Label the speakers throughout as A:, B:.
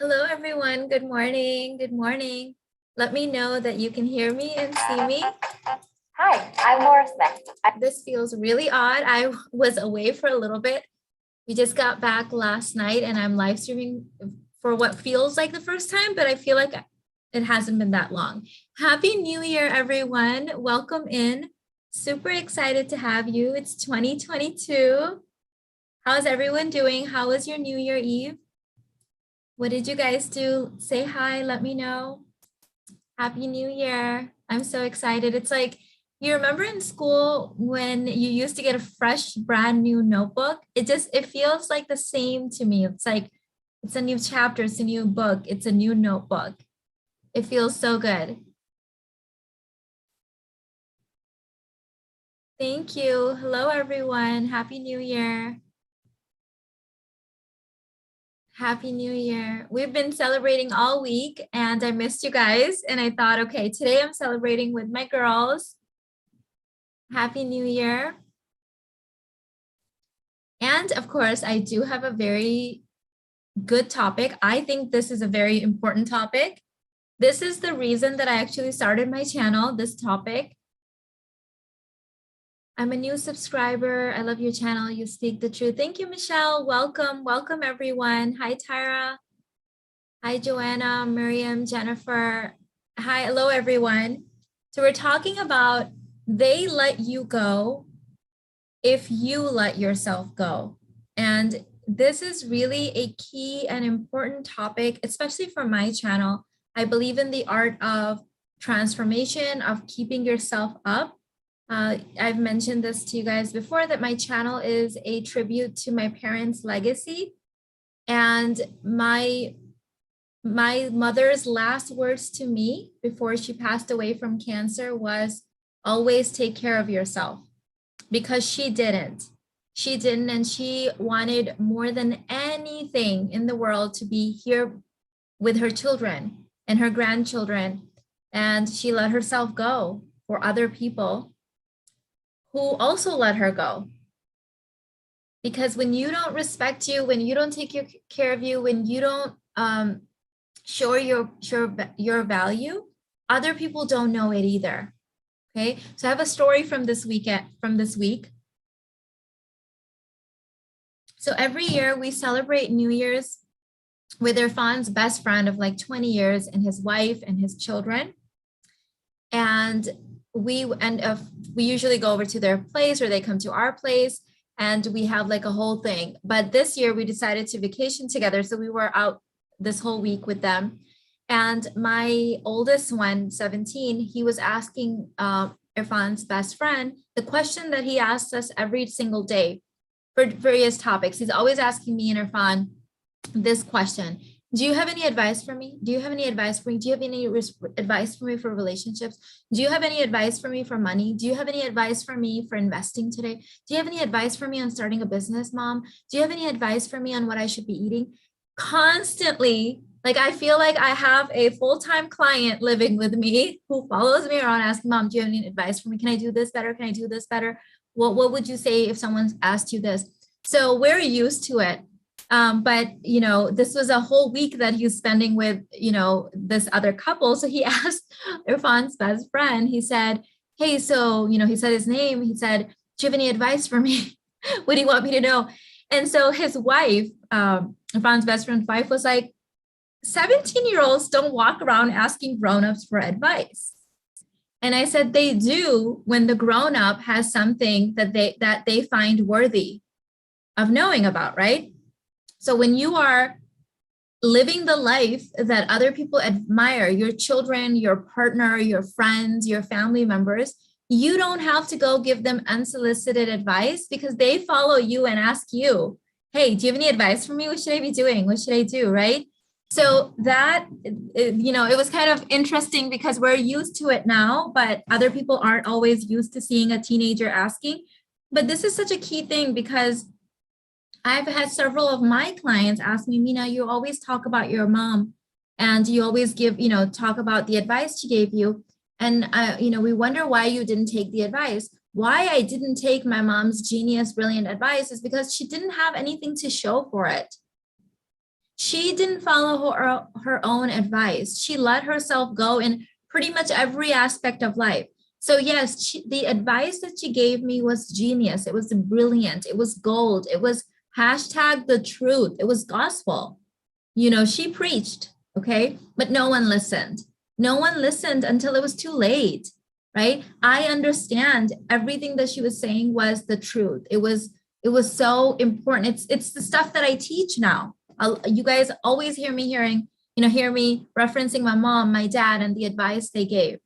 A: Hello, everyone. Good morning. Good morning. Let me know that you can hear me and see me.
B: Hi, I'm Morris.
A: This feels really odd. I was away for a little bit. We just got back last night and I'm live streaming for what feels like the first time, but I feel like it hasn't been that long. Happy New Year, everyone. Welcome in. Super excited to have you. It's 2022. How's everyone doing? How was your New Year Eve? What did you guys do? Say hi, let me know. Happy New Year. I'm so excited. It's like, you remember in school when you used to get a fresh, brand new notebook? It feels like the same to me. It's like, it's a new chapter, it's a new book, it's a new notebook. It feels so good. Thank you. Hello, everyone. Happy New Year. Happy New Year. We've been celebrating all week and I missed you guys. And I thought, okay, today I'm celebrating with my girls. Happy New Year. And of course, I do have a very good topic. I think this is a very important topic. This is the reason that I actually started my channel, this topic. I'm a new subscriber. I love your channel. You speak the truth. Thank you, Michelle. Welcome. Welcome, everyone. Hi, Tyra. Hi, Joanna, Miriam, Jennifer. Hi, hello, everyone. So we're talking about they let you go if you let yourself go. And this is really a key and important topic, especially for my channel. I believe in the art of transformation, of keeping yourself up. I've mentioned this to you guys before that my channel is a tribute to my parents' legacy. And my mother's last words to me before she passed away from cancer was always take care of yourself, because she didn't, and she wanted more than anything in the world to be here with her children and her grandchildren. And she let herself go for other people who also let her go. Because when you don't respect you, when you don't take care of you, when you don't show your value, other people don't know it either. Okay, so I have a story from this week. So every year we celebrate New Year's with Irfan's best friend of like 20 years and his wife and his children. And we usually go over to their place or they come to our place and we have like a whole thing. But this year we decided to vacation together. So we were out this whole week with them. And my oldest one, 17, he was asking Irfan's best friend the question that he asks us every single day for various topics. He's always asking me and Irfan this question. Do you have any advice for me? Do you have any advice for me? Do you have any advice for me for relationships? Do you have any advice for me for money? Do you have any advice for me for investing today? Do you have any advice for me on starting a business, Mom? Do you have any advice for me on what I should be eating? Constantly, like I feel like I have a full-time client living with me who follows me around asking, Mom, do you have any advice for me? Can I do this better? Can I do this better? What would you say if someone's asked you this? So we're used to it. But, this was a whole week that he was spending with, this other couple. So he asked Irfan's best friend, he said, hey, so, he said his name. He said, do you have any advice for me? What do you want me to know? And so his wife, Irfan's best friend's wife was like, 17-year-olds don't walk around asking grown-ups for advice. And I said, they do when the grown-up has something that they find worthy of knowing about, right? So when you are living the life that other people admire, your children, your partner, your friends, your family members, you don't have to go give them unsolicited advice because they follow you and ask you, hey, do you have any advice for me? What should I be doing? What should I do, right? So that, it was kind of interesting because we're used to it now, but other people aren't always used to seeing a teenager asking. But this is such a key thing because I've had several of my clients ask me, Mina, you always talk about your mom and you always give, talk about the advice she gave you. And, we wonder why you didn't take the advice. Why I didn't take my mom's genius, brilliant advice is because she didn't have anything to show for it. She didn't follow her own advice. She let herself go in pretty much every aspect of life. So yes, the advice that she gave me was genius. It was brilliant. It was gold. It was hashtag the truth. It was gospel. She preached, okay? But no one listened. No one listened until it was too late, right? I understand everything that she was saying was the truth. It was so important. It's the stuff that I teach now. You guys always hear me referencing my mom, my dad, and the advice they gave.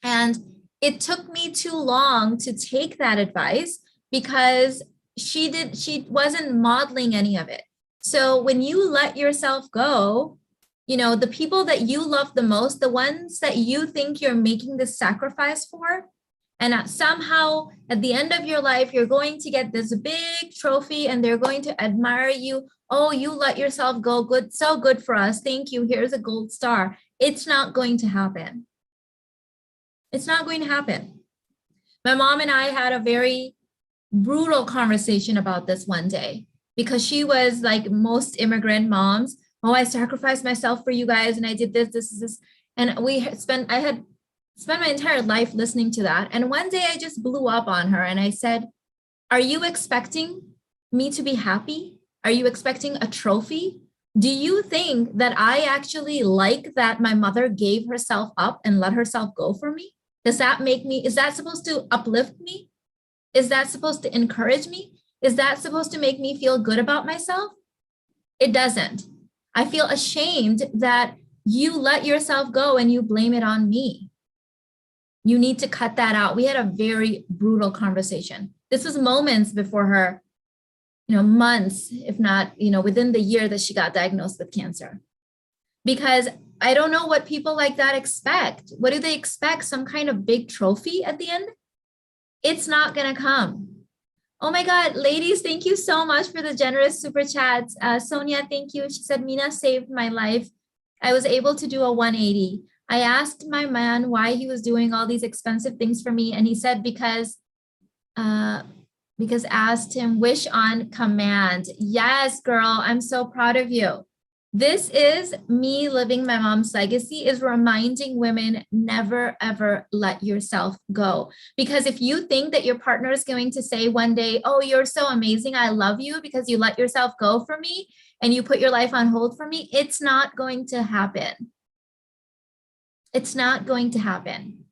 A: And it took me too long to take that advice because she wasn't modeling any of it. So when you let yourself go, the people that you love the most, the ones that you think you're making this sacrifice for, and somehow at the end of your life, you're going to get this big trophy and they're going to admire you. Oh, you let yourself go. Good. So good for us. Thank you. Here's a gold star. It's not going to happen. It's not going to happen. My mom and I had a very brutal conversation about this one day because she was like most immigrant moms. Oh, I sacrificed myself for you guys and I did this. And I had spent my entire life listening to that. And one day I just blew up on her and I said, are you expecting me to be happy? Are you expecting a trophy? Do you think that I actually like that my mother gave herself up and let herself go for me? Is that supposed to uplift me? Is that supposed to encourage me? Is that supposed to make me feel good about myself? It doesn't. I feel ashamed that you let yourself go and you blame it on me. You need to cut that out. We had a very brutal conversation. This was moments before her, months, if not, within the year that she got diagnosed with cancer. Because I don't know what people like that expect. What do they expect? Some kind of big trophy at the end? It's not going to come. Oh my God, ladies, thank you so much for the generous super chats. Sonia, thank you. She said, Mina saved my life. I was able to do a 180. I asked my man why he was doing all these expensive things for me. And he said, because asked him, wish on command. Yes, girl, I'm so proud of you. This is me living my mom's legacy, is reminding women, never, ever let yourself go. Because if you think that your partner is going to say one day, oh, you're so amazing, I love you because you let yourself go for me and you put your life on hold for me, it's not going to happen. It's not going to happen.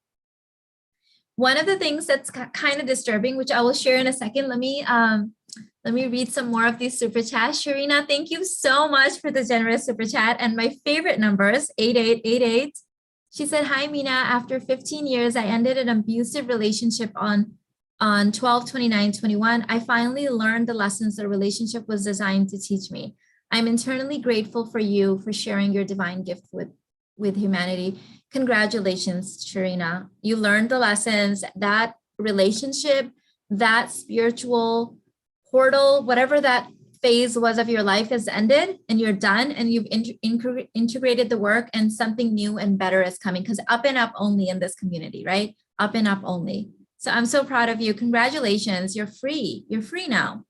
A: One of the things that's kind of disturbing, which I will share in a second, let me read some more of these super chats. Sharina, thank you so much for the generous super chat. And my favorite numbers, 8888. She said, hi, Mina. After 15 years, I ended an abusive relationship on 12/29/21. I finally learned the lessons the relationship was designed to teach me. I'm internally grateful for you for sharing your divine gift with humanity. Congratulations, Sharina. You learned the lessons. That relationship, that spiritual portal, whatever that phase was of your life has ended and you're done and you've integrated the work and something new and better is coming, because up and up only in this community, right? Up and up only. So I'm so proud of you. Congratulations. You're free. You're free now.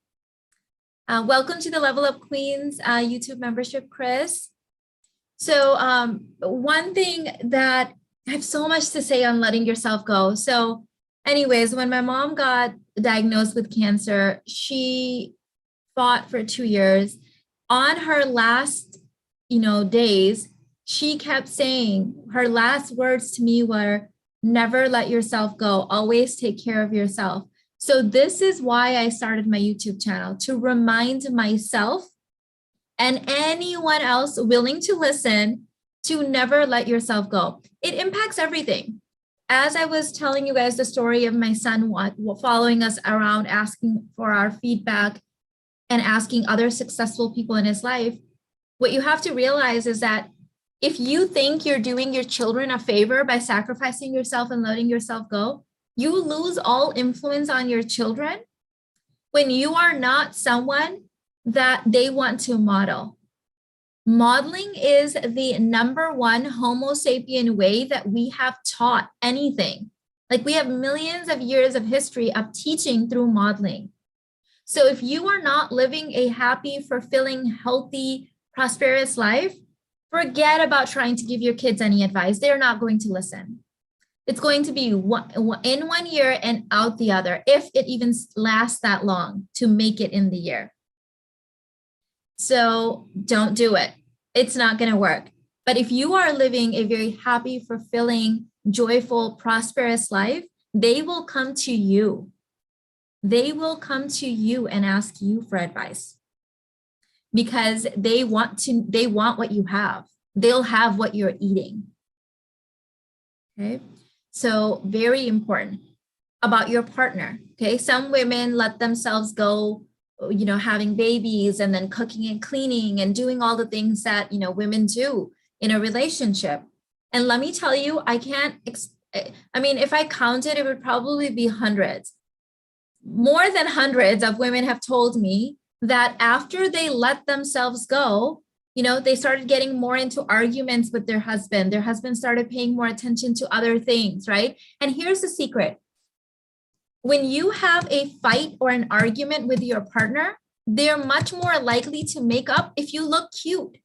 A: Welcome to the Level Up Queens YouTube membership, Chris. So one thing that I have so much to say on letting yourself go. So anyways, when my mom got diagnosed with cancer, she fought for 2 years. On her last, days, she kept saying, her last words to me were, never let yourself go. Always take care of yourself. So this is why I started my YouTube channel, to remind myself and anyone else willing to listen to never let yourself go. It impacts everything. As I was telling you guys the story of my son following us around, asking for our feedback and asking other successful people in his life, what you have to realize is that if you think you're doing your children a favor by sacrificing yourself and letting yourself go, you lose all influence on your children when you are not someone that they want to model. Modeling is the number one Homo sapien way that we have taught anything. Like, we have millions of years of history of teaching through modeling. So if you are not living a happy, fulfilling, healthy, prosperous life, forget about trying to give your kids any advice. They're not going to listen. It's going to be in 1 year and out the other, if it even lasts that long to make it in the year. So don't do it. It's not going to work. But if you are living a very happy, fulfilling, joyful, prosperous life, they will come to you. They will come to you and ask you for advice because they want what you have. They'll have what you're eating. Okay. So very important about your partner. Okay. Some women let themselves go, having babies and then cooking and cleaning and doing all the things that, women do in a relationship. And let me tell you, if I counted, it would probably be hundreds. More than hundreds of women have told me that after they let themselves go, they started getting more into arguments with their husband. Their husband started paying more attention to other things, right? And here's the secret. When you have a fight or an argument with your partner, they're much more likely to make up if you look cute.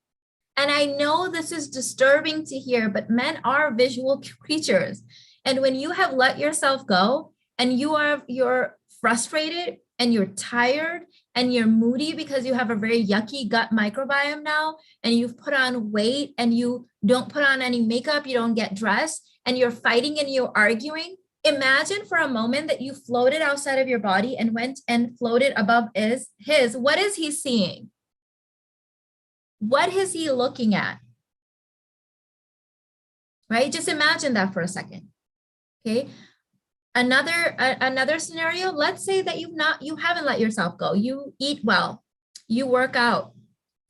A: And I know this is disturbing to hear, but men are visual creatures. And when you have let yourself go and you're frustrated and you're tired and you're moody because you have a very yucky gut microbiome now, and you've put on weight and you don't put on any makeup, you don't get dressed, and you're fighting and you're arguing, imagine for a moment that you floated outside of your body and went and floated above his. What is he seeing? What is he looking at? Right? Just imagine that for a second. Okay. Another scenario, let's say that you haven't let yourself go. You eat well, you work out,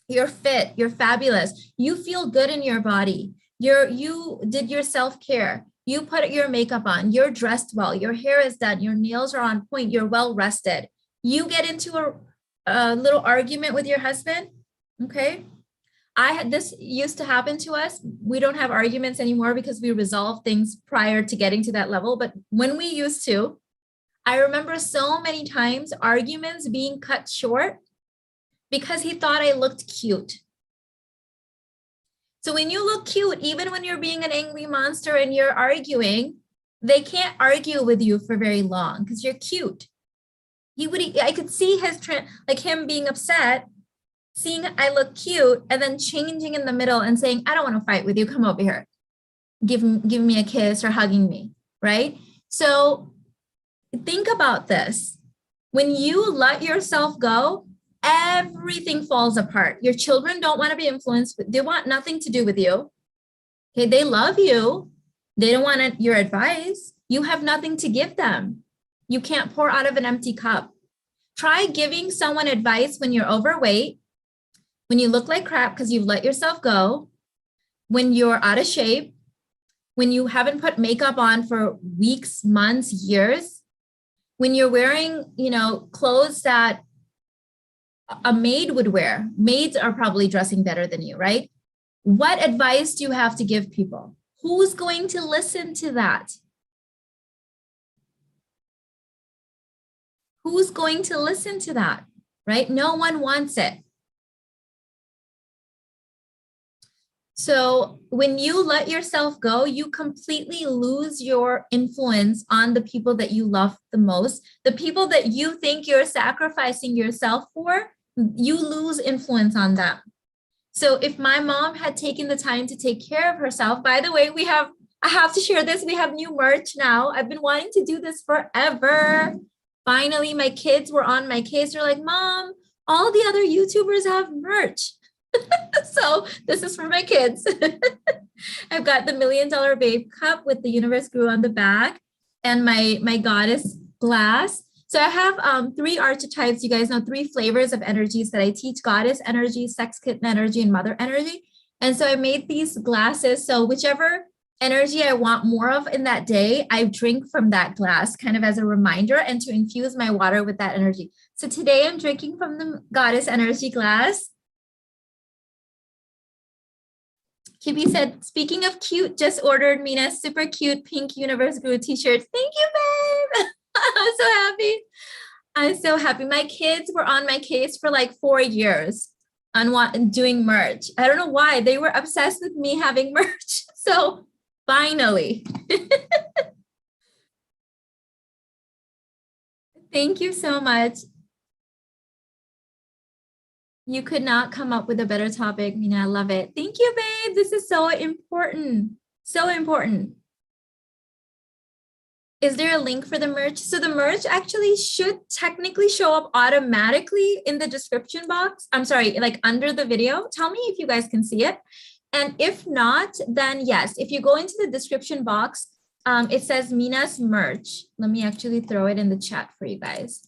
A: you're fit, you're fabulous, you feel good in your body, you did your self-care, you put your makeup on, you're dressed well, your hair is done, your nails are on point, you're well rested. You get into a little argument with your husband, okay? This used to happen to us. We don't have arguments anymore because we resolve things prior to getting to that level. But when we used to, I remember so many times arguments being cut short because he thought I looked cute. So when you look cute, even when you're being an angry monster and you're arguing, they can't argue with you for very long because you're cute. I could see him being upset, seeing I look cute, and then changing in the middle and saying, I don't want to fight with you. Come over here. Give me a kiss or hugging me, right? So think about this. When you let yourself go, everything falls apart. Your children don't want to be influenced. They want nothing to do with you. Okay, they love you. They don't want your advice. You have nothing to give them. You can't pour out of an empty cup. Try giving someone advice when you're overweight, when you look like crap because you've let yourself go, when you're out of shape, when you haven't put makeup on for weeks, months, years, when you're wearing, clothes that a maid would wear. Maids are probably dressing better than you, right? What advice do you have to give people? Who's going to listen to that? Who's going to listen to that, right? No one wants it. So when you let yourself go, you completely lose your influence on the people that you love the most. The people that you think you're sacrificing yourself for, you lose influence on them. So if my mom had taken the time to take care of herself, by the way, I have to share this. We have new merch now. I've been wanting to do this forever. Finally, my kids were on my case. They're like, Mom, all the other YouTubers have merch. So this is for my kids. I've got the $1 Million Babe cup with the universe grew on the back and my goddess glass. So I have 3 archetypes. You guys know 3 flavors of energies that I teach: goddess energy, sex kitten energy, and mother energy. And so I made these glasses. So whichever energy I want more of in that day, I drink from that glass kind of as a reminder and to infuse my water with that energy. So today I'm drinking from the goddess energy glass. Kibi said, speaking of cute, just ordered Mina's super cute pink universe grew t-shirts. Thank you, babe. I'm so happy. I'm so happy. My kids were on my case for like 4 years. doing merch. I don't know why they were obsessed with me having merch. So finally, thank you so much. You could not come up with a better topic, Mina. I love it. Thank you, babe. This is so important. So important. Is there a link for the merch? So the merch actually should technically show up automatically in the description box. I'm sorry, like under the video. Tell me if you guys can see it. And if not, then yes, if you go into the description box, it says Mina's merch. Let me actually throw it in the chat for you guys.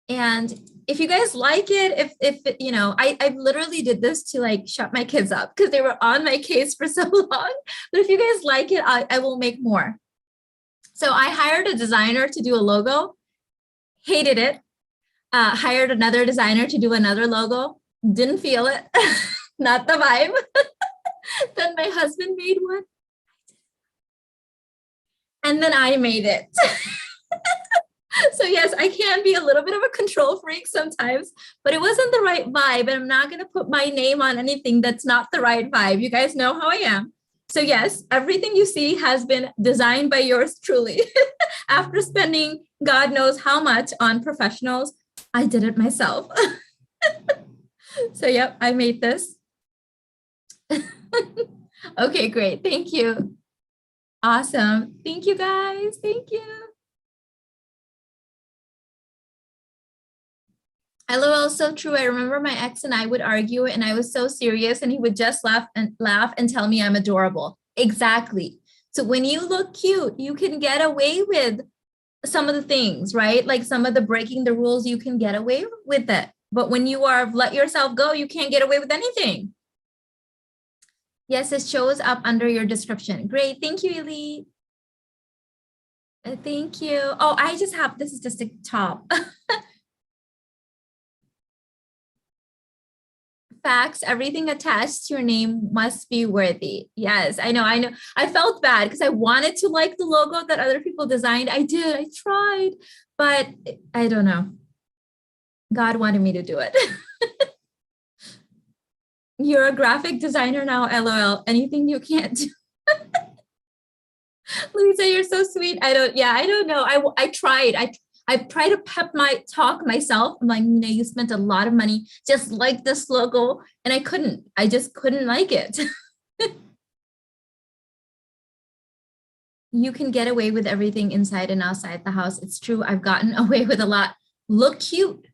A: And if you guys like it, if you know, I literally did this to like shut my kids up because they were on my case for so long. But if you guys like it, I will make more. So I hired a designer to do a logo, hated it. Hired another designer to do another logo, didn't feel it, not the vibe. Then my husband made one. And then I made it. So yes, I can be a little bit of a control freak sometimes, but it wasn't the right vibe. And I'm not going to put my name on anything that's not the right vibe. You guys know how I am. So yes, everything you see has been designed by yours truly. After spending God knows how much on professionals, I did it myself. So yep, I made this. Okay, great. Thank you. Awesome. Thank you guys. Thank you. LOL, so true. I remember my ex and I would argue and I was so serious and he would just laugh and tell me I'm adorable. Exactly. So when you look cute, you can get away with some of the things, right? Like some of the breaking the rules, you can get away with it. But when you are let yourself go, you can't get away with anything. Yes, it shows up under your description. Great. Thank you, Elite. Thank you. Oh, I just have, this is just a top. Facts, everything attached to your name must be worthy. Yes, I know. I felt bad because I wanted to like the logo that other people designed. I did. I tried, but I don't know. God wanted me to do it. You're a graphic designer now, LOL. Anything you can't do. Lisa, you're so sweet. I don't know. I tried. I try to talk myself. I'm like, you spent a lot of money just like this logo. And I just couldn't like it. You can get away with everything inside and outside the house. It's true. I've gotten away with a lot. Look cute.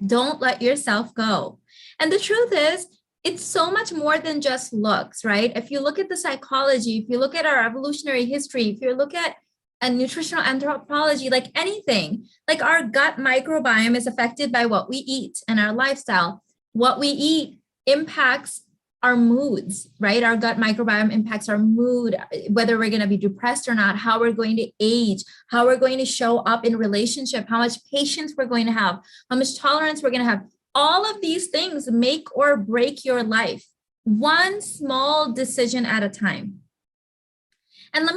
A: Don't let yourself go. And the truth is, it's so much more than just looks, right? If you look at the psychology, if you look at our evolutionary history, if you look at a nutritional anthropology, like anything, like our gut microbiome is affected by what we eat and our lifestyle. What we eat impacts our moods, right? Our gut microbiome impacts our mood, whether we're going to be depressed or not, how we're going to age, how we're going to show up in relationship, how much patience we're going to have, how much tolerance we're going to have. All of these things make or break your life, one small decision at a time. And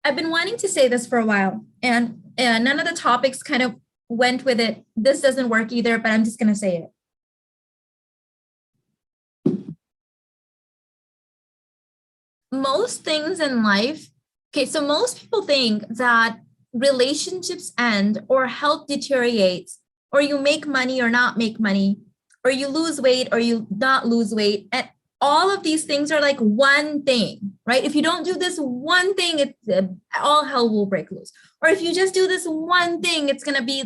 A: I've been wanting to say this for a while, and none of the topics kind of went with it. This doesn't work either, but I'm just going to say it. Most things in life, okay, so most people think that relationships end or health deteriorates, or you make money or not make money, or you lose weight or you not lose weight. And all of these things are like one thing, right? If you don't do this one thing, all hell will break loose. Or if you just do this one thing, it's going to be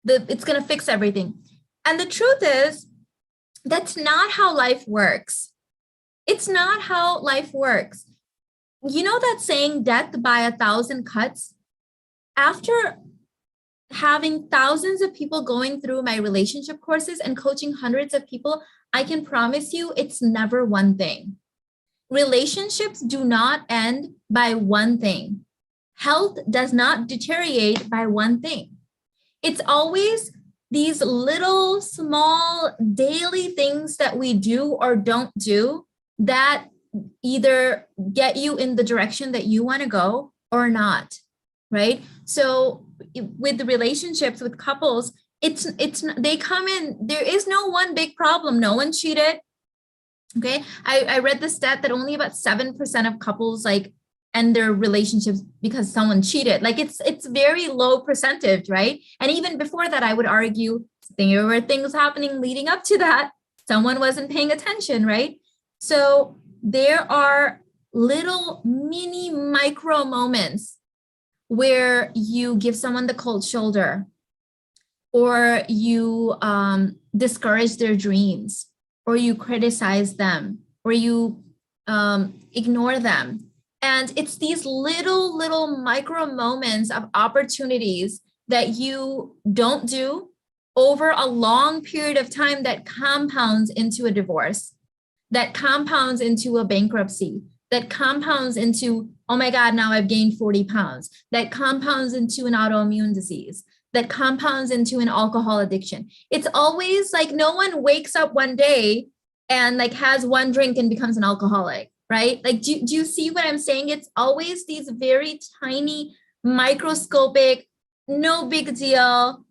A: it's going to fix everything. And the truth is, that's not how life works. It's not how life works. You know that saying, death by 1,000 cuts? After having thousands of people going through my relationship courses and coaching hundreds of people, I can promise you it's never one thing. Relationships do not end by one thing. Health does not deteriorate by one thing. It's always these little, small, daily things that we do or don't do that either get you in the direction that you want to go or not, right? So with the relationships with couples, they come in, there is no one big problem. No one cheated. Okay. I read the stat that only about 7% of couples like end their relationships because someone cheated. Like it's very low percentage, right? And even before that, I would argue there were things happening leading up to that. Someone wasn't paying attention, right? So there are little mini micro moments where you give someone the cold shoulder, or you discourage their dreams, or you criticize them, or you ignore them. And it's these little micro moments of opportunities that you don't do over a long period of time that compounds into a divorce, that compounds into a bankruptcy, that compounds into, oh my God, now I've gained 40 pounds, that compounds into an autoimmune disease, that compounds into an alcohol addiction. It's always like no one wakes up one day and like has one drink and becomes an alcoholic, right? Like, do you see what I'm saying? It's always these very tiny, microscopic, no big deal,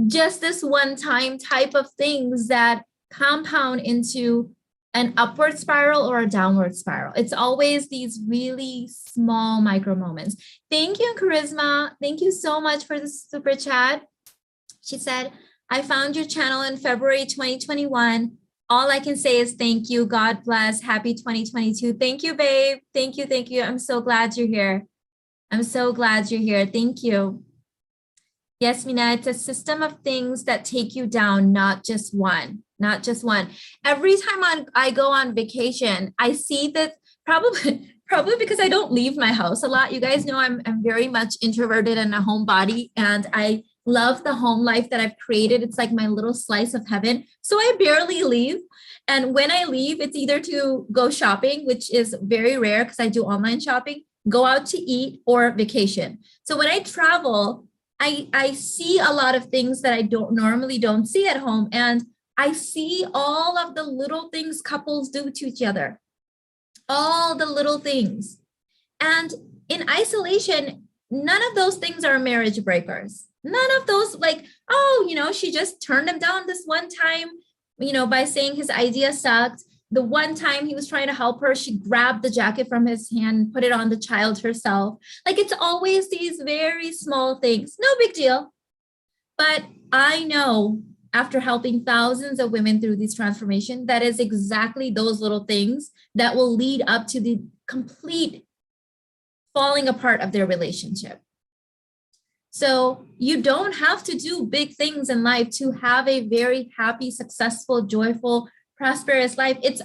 A: just this one time type of things that compound into an upward spiral or a downward spiral. It's always these really small micro moments. Thank you, Charisma. Thank you so much for the super chat. She said, I found your channel in February 2021. All I can say is thank you. God bless. Happy 2022. Thank you, babe. Thank you. Thank you. I'm so glad you're here. I'm so glad you're here. Thank you. Yes, Mina, it's a system of things that take you down, not just one. Not just one. Every time I go on vacation, I see that probably because I don't leave my house a lot. You guys know I'm very much introverted and a homebody, and I love the home life that I've created. It's like my little slice of heaven. So I barely leave. And when I leave, it's either to go shopping, which is very rare because I do online shopping, go out to eat, or vacation. So when I travel, I see a lot of things that I normally don't see at home. And I see all of the little things couples do to each other, all the little things. And in isolation, none of those things are marriage breakers. None of those, like, oh, she just turned him down this one time, by saying his idea sucked. The one time he was trying to help her, she grabbed the jacket from his hand, put it on the child herself. Like, it's always these very small things. No big deal. But I know, after helping thousands of women through this transformation, that is exactly those little things that will lead up to the complete falling apart of their relationship. So you don't have to do big things in life to have a very happy, successful, joyful, prosperous life. It's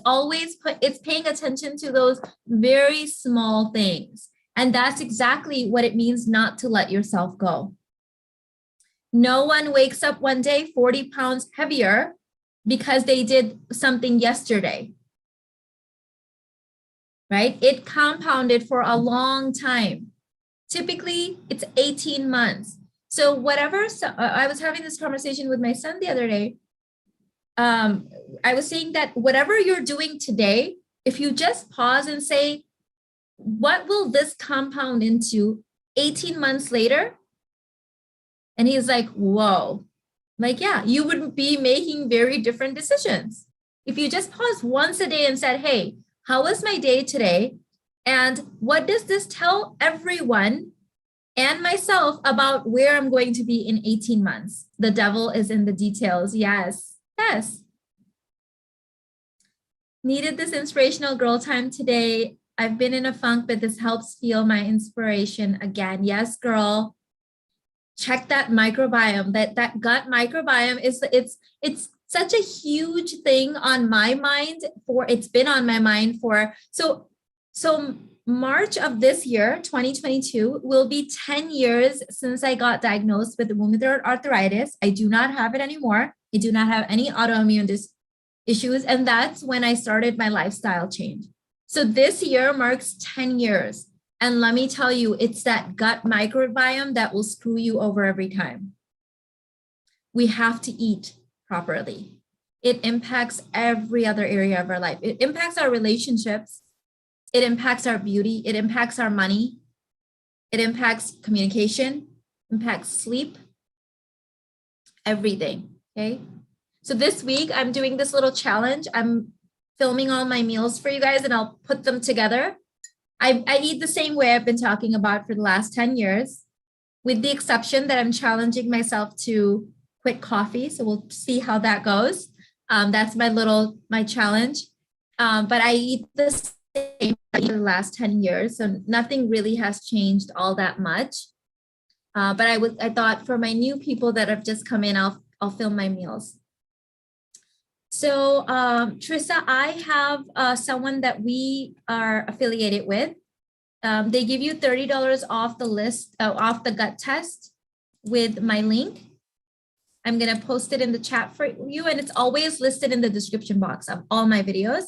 A: paying attention to those very small things. And that's exactly what it means not to let yourself go. No one wakes up one day 40 pounds heavier because they did something yesterday, right? It compounded for a long time. Typically, it's 18 months. So I was having this conversation with my son the other day. I was saying that whatever you're doing today, if you just pause and say, what will this compound into 18 months later? And he's like, whoa, like, yeah, you would be making very different decisions. If you just pause once a day and said, hey, how was my day today? And what does this tell everyone and myself about where I'm going to be in 18 months? The devil is in the details. Yes, yes. Needed this inspirational girl time today. I've been in a funk, but this helps fuel my inspiration again. Yes, girl. Check that microbiome. That gut microbiome it's such a huge thing on my mind. It's been on my mind for so March of this year, 2022, will be 10 years since I got diagnosed with rheumatoid arthritis. I do not have it anymore. I do not have any autoimmune issues. And that's when I started my lifestyle change. So this year marks 10 years. And let me tell you, it's that gut microbiome that will screw you over every time. We have to eat properly. It impacts every other area of our life. It impacts our relationships. It impacts our beauty. It impacts our money. It impacts communication, impacts sleep, everything. Okay. So this week I'm doing this little challenge. I'm filming all my meals for you guys and I'll put them together. I eat the same way I've been talking about for the last 10 years, with the exception that I'm challenging myself to quit coffee. So we'll see how that goes. That's my challenge. But I eat the same for the last 10 years. So nothing really has changed all that much. But I thought for my new people that have just come in, I'll film my meals. So Trissa, I have someone that we are affiliated with. They give you $30 off the list, off the gut test with my link. I'm gonna post it in the chat for you, and it's always listed in the description box of all my videos.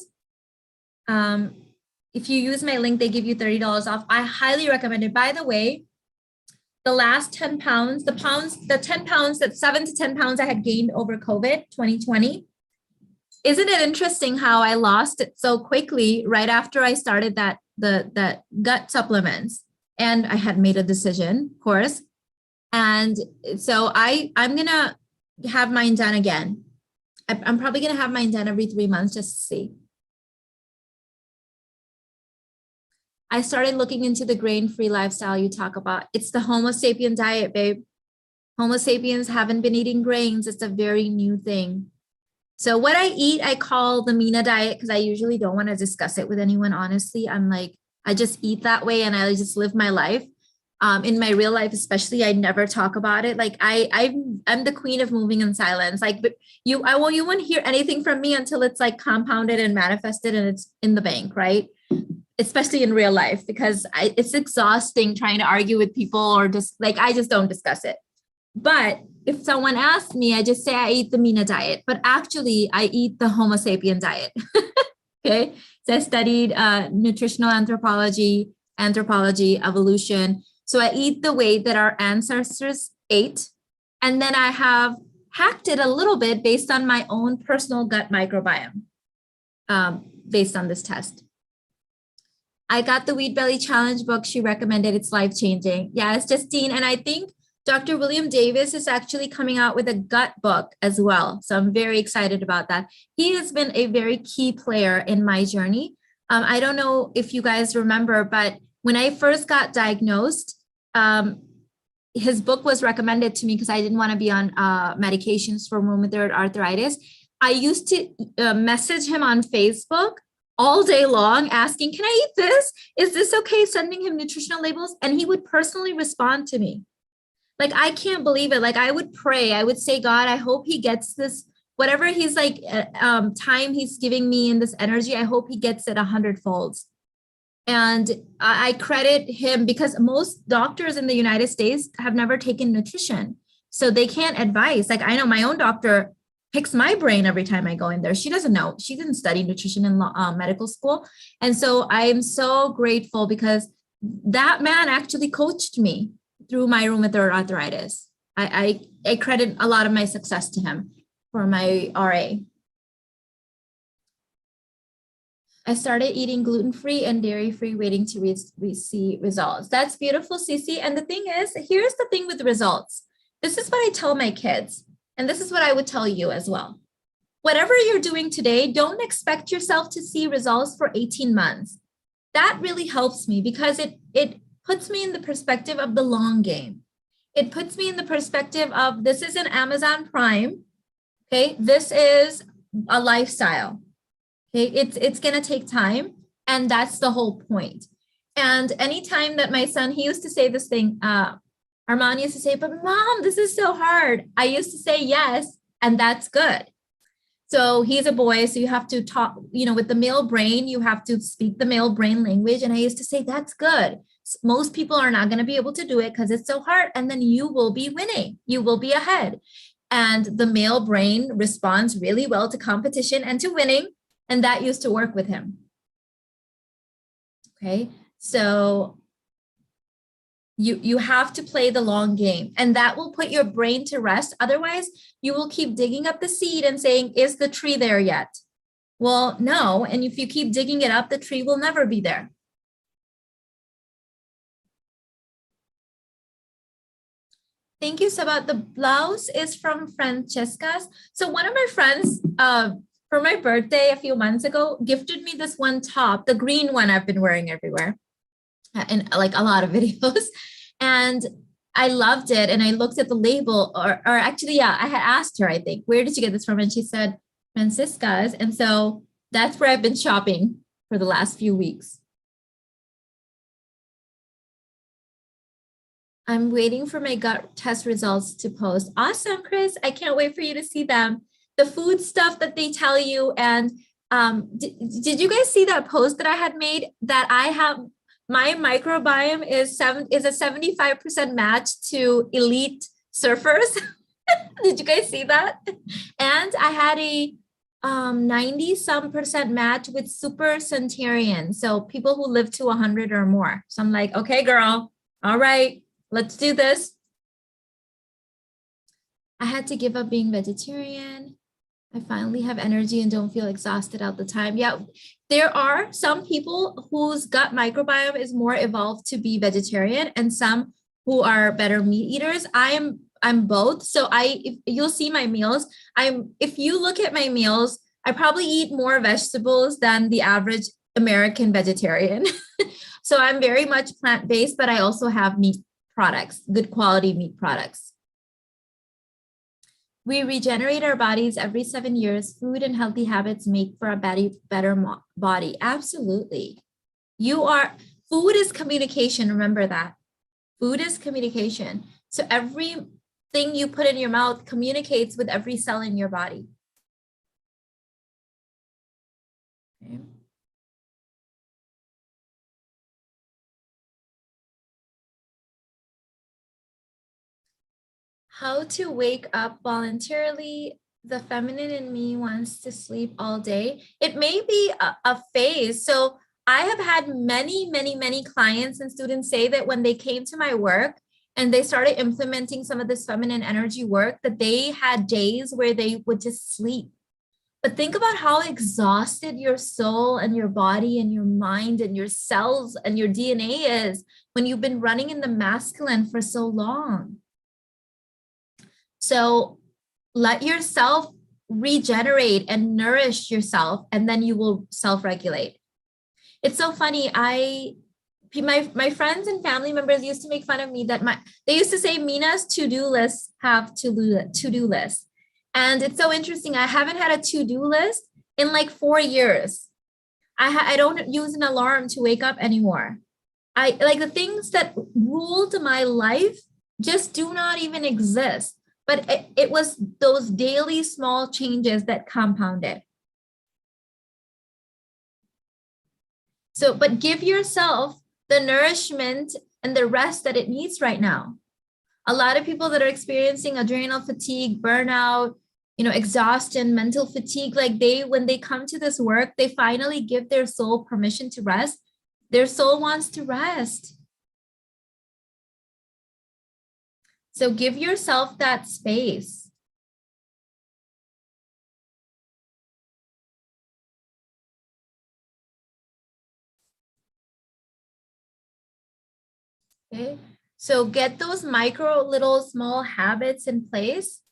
A: If you use my link, they give you $30 off. I highly recommend it. By the way, the last 10 pounds, the 10 pounds, that 7 to 10 pounds I had gained over COVID 2020. Isn't it interesting how I lost it so quickly right after I started the gut supplements? And I had made a decision, of course. And so I'm gonna have mine done again. I'm probably gonna have mine done every 3 months just to see. I started looking into the grain-free lifestyle you talk about. It's the Homo sapien diet, babe. Homo sapiens haven't been eating grains. It's a very new thing. So what I eat, I call the Mina diet because I usually don't want to discuss it with anyone. Honestly, I'm like, I just eat that way and I just live my life. In my real life, especially, I never talk about it. Like I'm the queen of moving in silence. Like you won't hear anything from me until it's like compounded and manifested and it's in the bank, right? Especially in real life, because it's exhausting trying to argue with people or just like, I just don't discuss it. But if someone asks me, I just say I eat the Mina diet, but actually I eat the Homo sapien diet. Okay. So I studied nutritional anthropology, evolution. So I eat the way that our ancestors ate. And then I have hacked it a little bit based on my own personal gut microbiome, based on this test. I got the Wheat Belly Challenge book. She recommended. It's life-changing. Yes, Justine. And I think Dr. William Davis is actually coming out with a gut book as well. So I'm very excited about that. He has been a very key player in my journey. I don't know if you guys remember, but when I first got diagnosed, his book was recommended to me because I didn't want to be on medications for rheumatoid arthritis. I used to message him on Facebook all day long asking, can I eat this? Is this okay? Sending him nutritional labels. And he would personally respond to me. Like, I can't believe it. Like, I would pray. I would say, God, I hope he gets this, whatever he's like, time he's giving me in this energy, I hope he gets it 100-fold. And I credit him because most doctors in the United States have never taken nutrition. So they can't advise. Like, I know my own doctor picks my brain every time I go in there. She doesn't know. She didn't study nutrition in medical school. And so I am so grateful because that man actually coached me through my rheumatoid arthritis. I credit a lot of my success to him for my RA. I started eating gluten-free and dairy-free, waiting to see results. That's beautiful, Cece. And the thing is, here's the thing with results. This is what I tell my kids, and this is what I would tell you as well. Whatever you're doing today, don't expect yourself to see results for 18 months. That really helps me because it puts me in the perspective of the long game. It puts me in the perspective of this is an Amazon Prime. Okay, this is a lifestyle. Okay, it's gonna take time, and that's the whole point. And anytime that my son, he used to say this thing, Armand used to say, but mom, this is so hard. I used to say yes, and that's good. So he's a boy, so you have to talk, with the male brain, you have to speak the male brain language. And I used to say, that's good. Most people are not going to be able to do it because it's so hard. And then you will be winning. You will be ahead. And the male brain responds really well to competition and to winning. And that used to work with him. Okay, so you have to play the long game, and that will put your brain to rest. Otherwise, you will keep digging up the seed and saying, is the tree there yet? Well, no. And if you keep digging it up, the tree will never be there. Thank you, Sabat. The blouse is from Francesca's. So one of my friends, for my birthday a few months ago, gifted me this one top, the green one I've been wearing everywhere in like a lot of videos. And I loved it. And I looked at the label, or actually, yeah, I had asked her, I think, where did you get this from? And she said, Francisca's. And so that's where I've been shopping for the last few weeks. I'm waiting for my gut test results to post. Awesome, Chris. I can't wait for you to see them. The food stuff that they tell you. And did you guys see that post that I had made that I have my microbiome is a 75% match to elite surfers? Did you guys see that? And I had a 90% match with super centurion. So people who live to 100 or more. So I'm like, okay, girl, all right, let's do this. I had to give up being vegetarian. I finally have energy and don't feel exhausted all the time. Yeah, there are some people whose gut microbiome is more evolved to be vegetarian and some who are better meat eaters. I'm both. So if you'll see my meals, if you look at my meals, I probably eat more vegetables than the average American vegetarian. So I'm very much plant-based, but I also have meat products, good quality meat products. We regenerate our bodies every 7 years. Food and healthy habits make for a better body. Absolutely. Food is communication. Remember that. Food is communication. So everything you put in your mouth communicates with every cell in your body. Okay. How to wake up voluntarily. The feminine in me wants to sleep all day. It may be a phase. So I have had many, many, many clients and students say that when they came to my work and they started implementing some of this feminine energy work, that they had days where they would just sleep. But think about how exhausted your soul and your body and your mind and your cells and your DNA is when you've been running in the masculine for so long. So let yourself regenerate and nourish yourself, and then you will self-regulate. It's so funny. My friends and family members used to make fun of me that they used to say Mina's to-do lists have to-do lists. And it's so interesting. I haven't had a to-do list in like 4 years. I don't use an alarm to wake up anymore. Like the things that ruled my life just do not even exist. But it was those daily small changes that compounded. So, but give yourself the nourishment and the rest that it needs right now. A lot of people that are experiencing adrenal fatigue, burnout, exhaustion, mental fatigue, like when they come to this work, they finally give their soul permission to rest. Their soul wants to rest. So give yourself that space. Okay, so get those micro little small habits in place.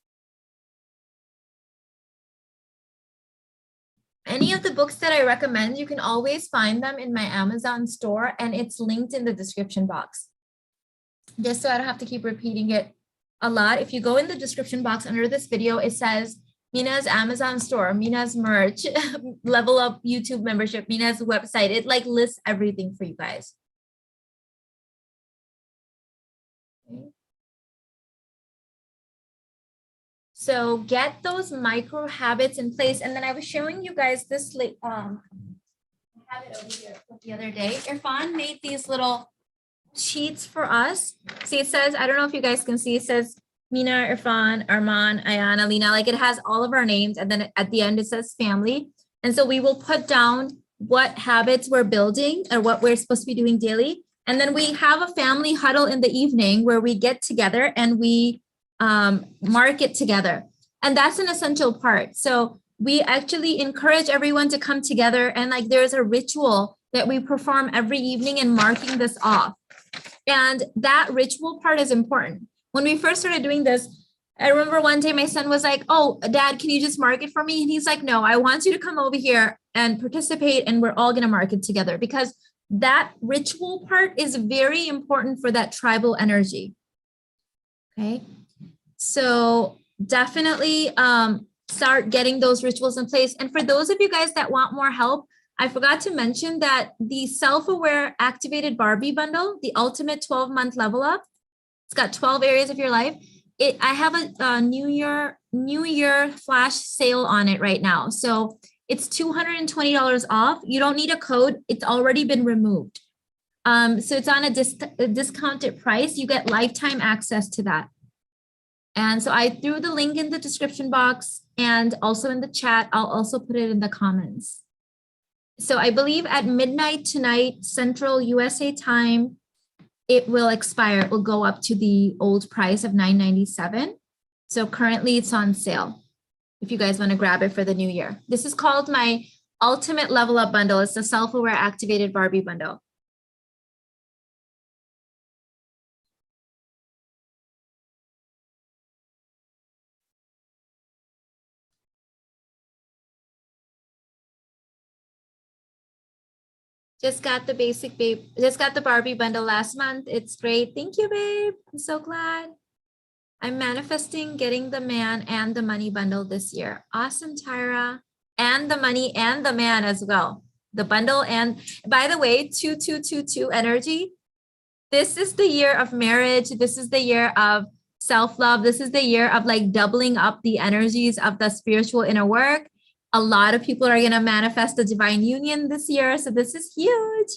A: Any of the books that I recommend, you can always find them in my Amazon store, and it's linked in the description box. Just so I don't have to keep repeating it a lot. If you go in the description box under this video, it says Mina's Amazon store, Mina's merch, level up YouTube membership, Mina's website. It like lists everything for you guys. Okay. So get those micro habits in place. And then I was showing you guys this, I have it over here the other day. Irfan made these little sheets for us. See, it says, I don't know if you guys can see, it says Mina, Irfan, Arman, Ayana, Lina, like it has all of our names. And then at the end, it says family. And so we will put down what habits we're building or what we're supposed to be doing daily. And then we have a family huddle in the evening where we get together and we mark it together. And that's an essential part. So we actually encourage everyone to come together, and like there's a ritual that we perform every evening and marking this off. And that ritual part is important. when we first started doing this, I remember one day my son was like, oh, Dad, can you just market for me? And he's like, no, I want you to come over here and participate, and we're all going to market together, because that ritual part is very important for that tribal energy. Okay. So definitely start getting those rituals in place. And for those of you guys that want more help, I forgot to mention that the self-aware activated Barbie bundle, the ultimate 12-month level up, it's got 12 areas of your life. I have a New Year flash sale on it right now. So it's $220 off. You don't need a code. It's already been removed. So it's on a discounted price. You get lifetime access to that. And so I threw the link in the description box and also in the chat. I'll also put it in the comments. So I believe at midnight tonight, Central USA time, it will expire. It will go up to the old price of $9.97. So currently it's on sale if you guys want to grab it for the new year. This is called my ultimate level up bundle. It's the self-aware activated Barbie bundle. Just got the basic babe. Just got the Barbie bundle last month. It's great. Thank you, babe. I'm so glad. I'm manifesting getting the man and the money bundle this year. Awesome, Tyra. And the money and the man as well. The bundle. And by the way, 2222 energy. This is the year of marriage. This is the year of self-love. This is the year of like doubling up the energies of the spiritual inner work. A lot of people are going to manifest the divine union this year. So this is huge.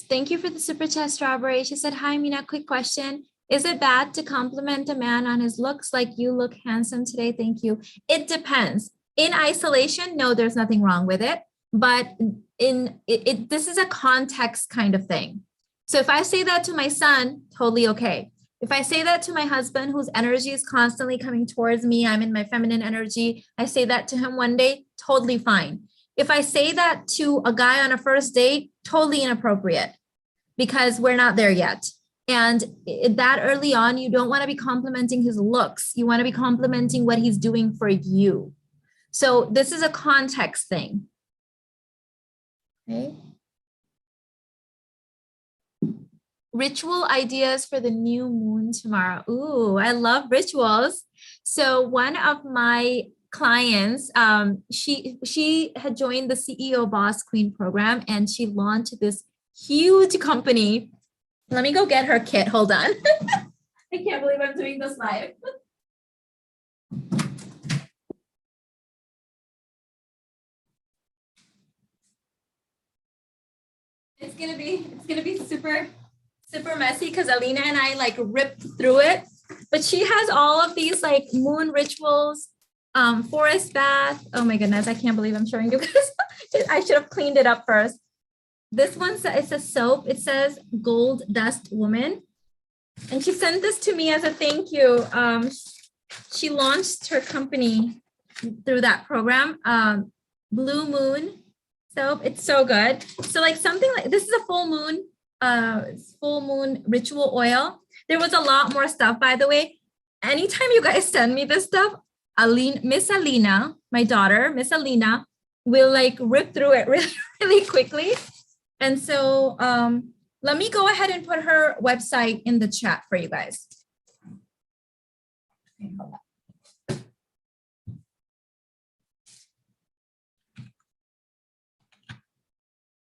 A: Thank you for the super chat, Strawberry. She said, hi, Mina, quick question. Is it bad to compliment a man on his looks? Like, you look handsome today. Thank you. It depends. In isolation, no, there's nothing wrong with it. But this is a context kind of thing. So if I say that to my son, totally okay. If I say that to my husband, whose energy is constantly coming towards me, I'm in my feminine energy, I say that to him one day, totally fine. If I say that to a guy on a first date, totally inappropriate, because we're not there yet. And that early on, you don't want to be complimenting his looks. You want to be complimenting what he's doing for you. So this is a context thing. Okay. Ritual ideas for the new moon tomorrow. Ooh, I love rituals. So one of my clients, she had joined the CEO Boss Queen program, and she launched this huge company. Let me go get her kit. Hold on. I can't believe I'm doing this live. It's gonna be super messy because Alina and I like ripped through it. But she has all of these like moon rituals, forest bath. Oh my goodness, I can't believe I'm showing you guys. I should have cleaned it up first. This one, it's a soap. It says Gold Dust Woman. And she sent this to me as a thank you. She launched her company through that program, Blue Moon soap. It's so good. So like something like this is a full moon ritual oil. There was a lot more stuff, by the way. Anytime you guys send me this stuff, Miss Alina, my daughter, Miss Alina, will like rip through it really, really quickly. And so let me go ahead and put her website in the chat for you guys. Okay, hold on.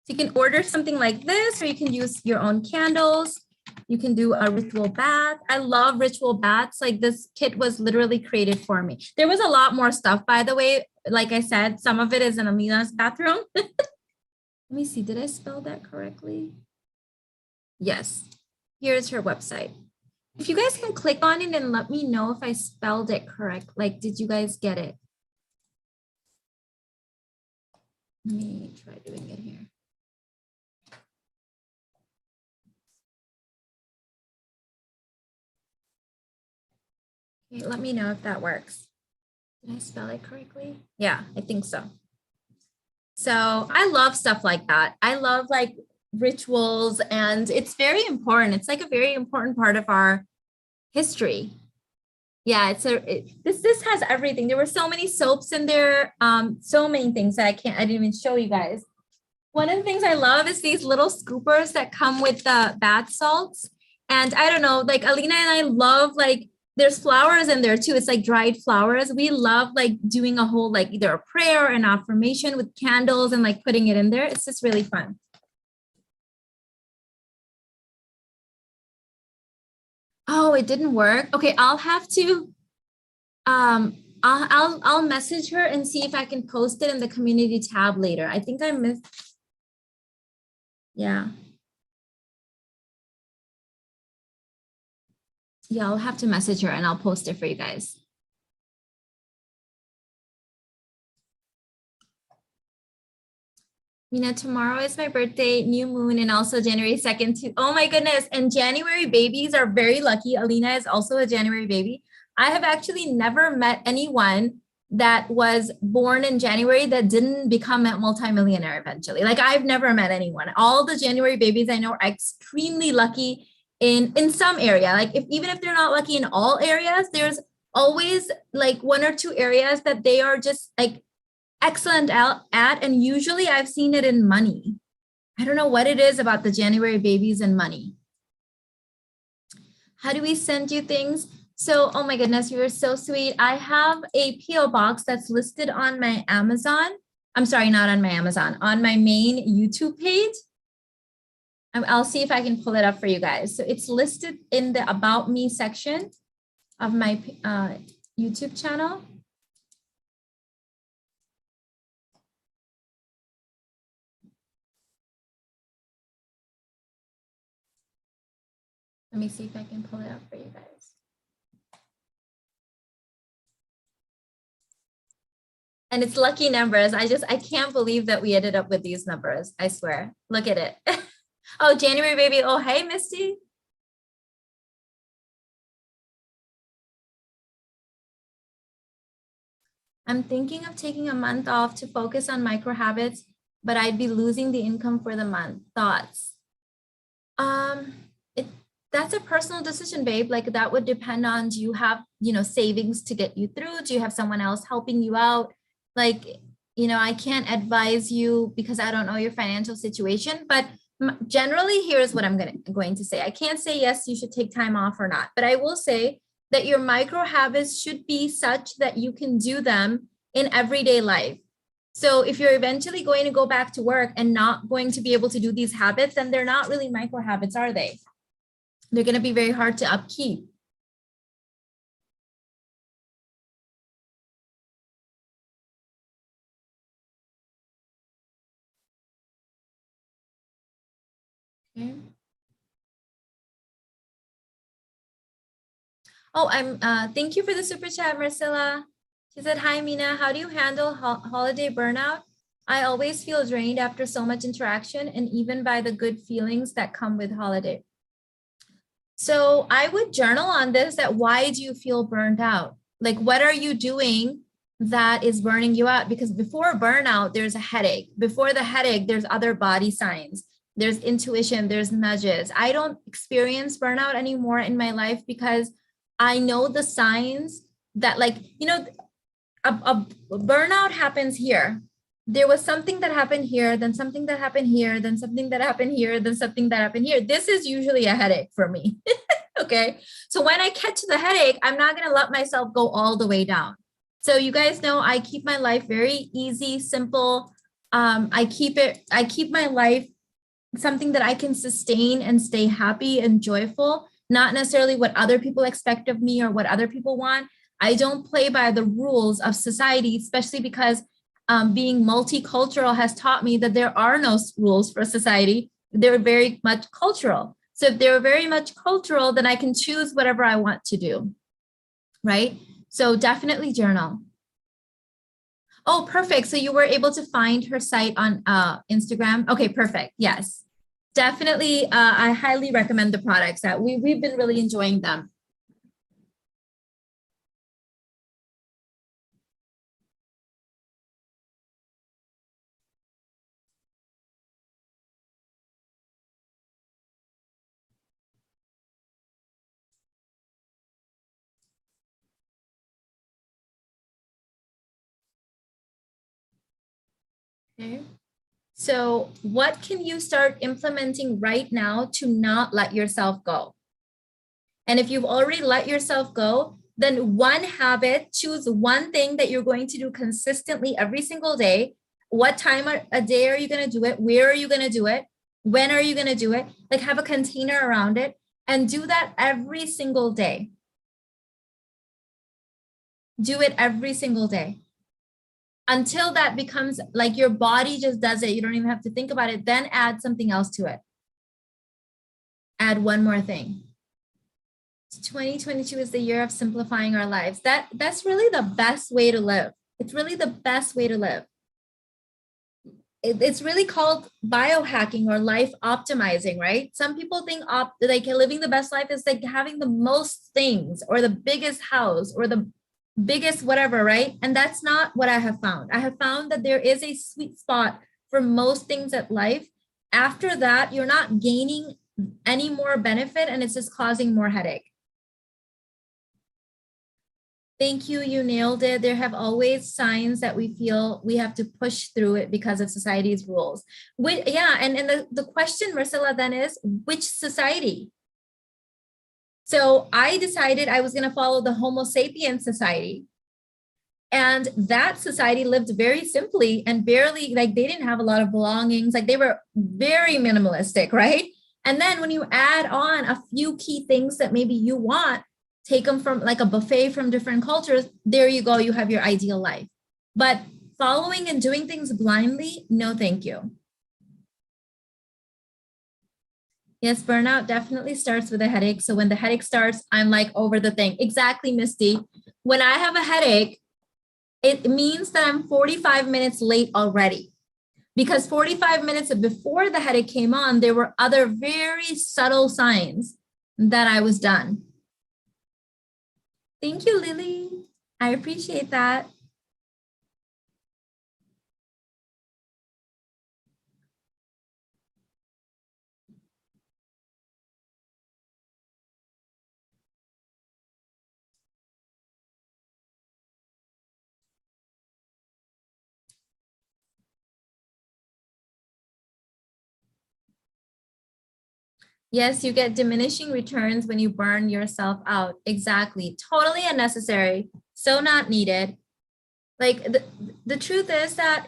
A: You can order something like this, or you can use your own candles. You can do a ritual bath. I love ritual baths. Like this kit was literally created for me. There was a lot more stuff, by the way. Like I said, some of it is in Alina's bathroom. Let me see, did I spell that correctly? Yes, here's her website. If you guys can click on it and let me know if I spelled it correct. Like, did you guys get it? Let me try doing it here. Okay, let me know if that works. Did I spell it correctly? Yeah, I think so. So I love stuff like that. I love like rituals, and it's very important. It's like a very important part of our history. Yeah, this has everything. There were so many soaps in there, so many things that I didn't even show you guys. One of the things I love is these little scoopers that come with the bath salts. And I don't know, like Alina and I love like there's flowers in there too. It's like dried flowers. We love like doing a whole like either a prayer or an affirmation with candles and like putting it in there. It's just really fun. Oh, it didn't work. Okay, I'll have to I'll message her and see if I can post it in the community tab later. I think I missed. Yeah. Yeah, I'll have to message her and I'll post it for you guys. Mina, tomorrow is my birthday, new moon, and also January 2nd too. Oh my goodness. And January babies are very lucky. Alina is also a January baby. I have actually never met anyone that was born in January that didn't become a multimillionaire eventually. Like I've never met anyone. All the January babies I know are extremely lucky in some area. Like even if they're not lucky in all areas, there's always like one or two areas that they are just like excellent at, and usually I've seen it in money. I don't know what it is about the January babies and money. How do we send you things? So, oh my goodness, you're so sweet. I have a PO box that's listed on my Amazon. I'm sorry, not on my Amazon, on my main YouTube page. I'll see if I can pull it up for you guys. So it's listed in the About Me section of my YouTube channel. Let me see if I can pull it up for you guys. And it's lucky numbers. I can't believe that we ended up with these numbers. I swear. Look at it. Oh, January baby. Oh, hey, Misty. I'm thinking of taking a month off to focus on micro habits, but I'd be losing the income for the month. Thoughts? Um, it that's a personal decision, babe. Like that would depend on, do you have, savings to get you through? Do you have someone else helping you out? Like, I can't advise you because I don't know your financial situation, but generally here's what I'm going to say. I can't say yes, you should take time off or not, but I will say that your micro habits should be such that you can do them in everyday life. So if you're eventually going to go back to work and not going to be able to do these habits, then they're not really micro habits, are they? They're going to be very hard to upkeep. Okay. Oh, thank you for the super chat, Marcella. She said, hi, Mina. How do you handle holiday burnout? I always feel drained after so much interaction and even by the good feelings that come with holiday. So I would journal on this, that why do you feel burned out? Like, what are you doing that is burning you out? Because before burnout, there's a headache. Before the headache, there's other body signs. There's intuition, there's nudges. I don't experience burnout anymore in my life because I know the signs that, like, a burnout happens here. There was something that happened here, then something that happened here, then something that happened here, then something that happened here. This is usually a headache for me. Okay. So when I catch the headache, I'm not going to let myself go all the way down. So you guys know I keep my life very easy, simple. I keep my life something that I can sustain and stay happy and joyful, not necessarily what other people expect of me or what other people want. I don't play by the rules of society, especially because being multicultural has taught me that there are no rules for society. They're very much cultural. So if they're very much cultural, then I can choose whatever I want to do, right? So definitely journal. Oh, perfect. So you were able to find her site on Instagram. Okay, perfect. Yes, definitely. I highly recommend the products that we've been really enjoying them. Okay. So what can you start implementing right now to not let yourself go? And if you've already let yourself go, then one habit, choose one thing that you're going to do consistently every single day. What time a day are you going to do it? Where are you going to do it? When are you going to do it? Like have a container around it and do that every single day. Do it every single day until that becomes like your body just does it. You don't even have to think about it. Then add something else to it. Add one more thing. 2022 is the year of simplifying our lives. That's really the best way to live. It's really the best way to live. It's really called biohacking or life optimizing, right? Some people think like living the best life is like having the most things or the biggest house or the biggest whatever, right? And that's not what I have found. I have found that there is a sweet spot for most things at life. After that, you're not gaining any more benefit and it's just causing more headache. Thank you. You nailed it. There have always signs that we feel we have to push through it because of society's rules. Yeah. And the question, Marcella, then is which society? So I decided I was going to follow the Homo sapiens society. And that society lived very simply and barely, like they didn't have a lot of belongings. Like they were very minimalistic, right? And then when you add on a few key things that maybe you want, take them from like a buffet from different cultures, there you go, you have your ideal life. But following and doing things blindly, no thank you. Yes, burnout definitely starts with a headache. So when the headache starts, I'm like over the thing. Exactly, Misty. When I have a headache, it means that I'm 45 minutes late already. Because 45 minutes before the headache came on, there were other very subtle signs that I was done. Thank you, Lily. I appreciate that. Yes, you get diminishing returns when you burn yourself out. Exactly. Totally unnecessary. So not needed. Like the truth is that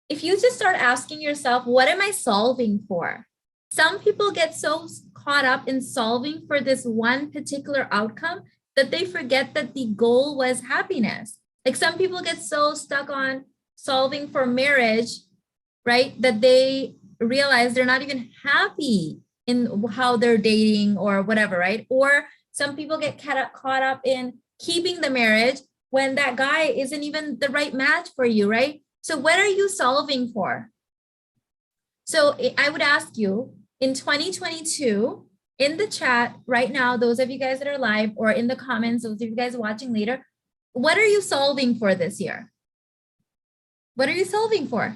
A: if you just start asking yourself, what am I solving for? Some people get so caught up in solving for this one particular outcome that they forget that the goal was happiness. Like some people get so stuck on solving for marriage, right? That they realize they're not even happy in how they're dating or whatever, right? Or some people get caught up in keeping the marriage when that guy isn't even the right match for you, right? So what are you solving for? So I would ask you in 2022, in the chat right now, those of you guys that are live or in the comments, those of you guys watching later, what are you solving for this year? What are you solving for?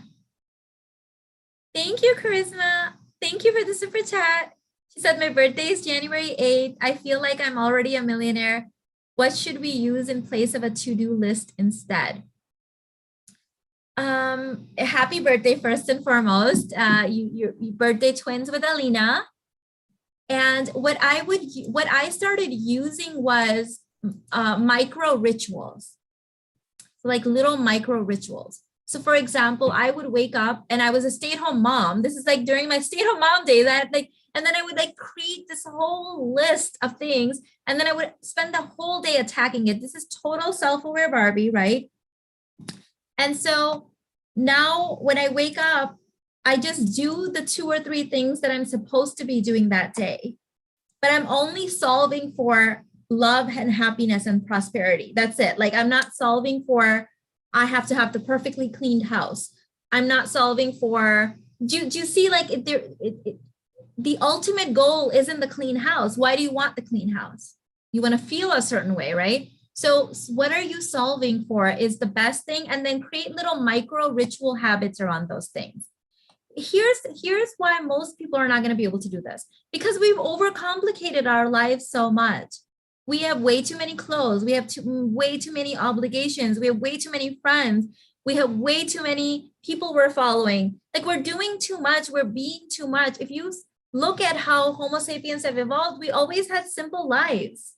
A: Thank you, Charisma. Thank you for the super chat. She said, my birthday is January 8th. I feel like I'm already a millionaire. What should we use in place of a to-do list instead? Happy birthday, first and foremost. Your birthday twins with Alina. And what I started using was micro rituals, like little micro rituals. So for example, I would wake up and I was a stay-at-home mom. This is like during my stay-at-home mom days, and then I would like create this whole list of things. And then I would spend the whole day attacking it. This is total self-aware Barbie, right? And so now when I wake up, I just do the 2 or 3 things that I'm supposed to be doing that day. But I'm only solving for love and happiness and prosperity. That's it. Like I'm not solving for, I have to have the perfectly cleaned house. I'm not solving for, do you see like the ultimate goal isn't the clean house. Why do you want the clean house? You want to feel a certain way, right? So what are you solving for is the best thing, and then create little micro ritual habits around those things. Here's why most people are not going to be able to do this, because we've overcomplicated our lives so much. We have way too many clothes. We have way too many obligations. We have way too many friends. We have way too many people we're following. Like we're doing too much. We're being too much. If you look at how Homo sapiens have evolved, we always had simple lives.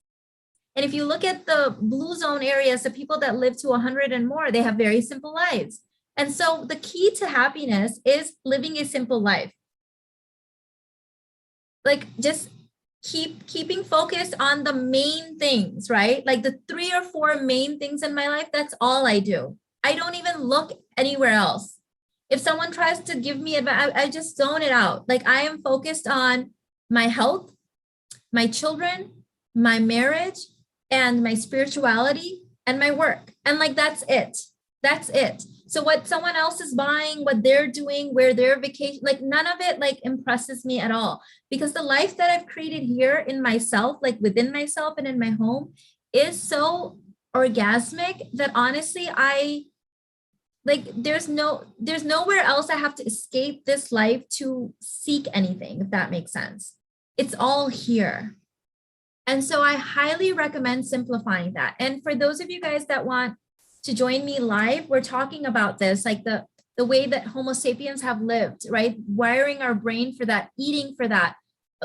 A: And if you look at the blue zone areas, the people that live to 100 and more, they have very simple lives. And so the key to happiness is living a simple life. Like just keeping focused on the main things, right? Like the 3 or 4 main things in my life, that's all I do. I don't even look anywhere else. If someone tries to give me advice, I just zone it out. Like I am focused on my health, my children, my marriage, and my spirituality and my work. And like, that's it. That's it. So what someone else is buying, what they're doing, where they're vacation, like none of it like impresses me at all, because the life that I've created here in myself, like within myself and in my home, is so orgasmic that honestly, there's nowhere else I have to escape this life to seek anything, if that makes sense. It's all here. And so I highly recommend simplifying that. And for those of you guys that want to join me live, we're talking about this, like the way that Homo sapiens have lived, right? Wiring our brain for that, eating for that,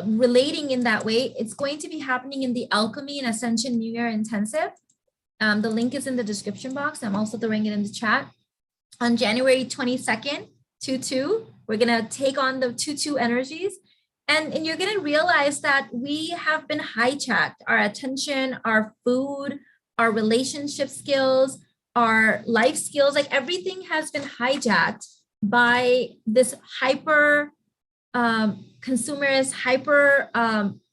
A: relating in that way. It's going to be happening in the Alchemy and Ascension New Year Intensive. The link is in the description box. I'm also throwing it in the chat. On January 22nd, 2-2, we're going to take on the 2-2 energies. And you're going to realize that we have been hijacked. Our attention, our food, our relationship skills, our life skills, like everything has been hijacked by this hyper consumerist, hyper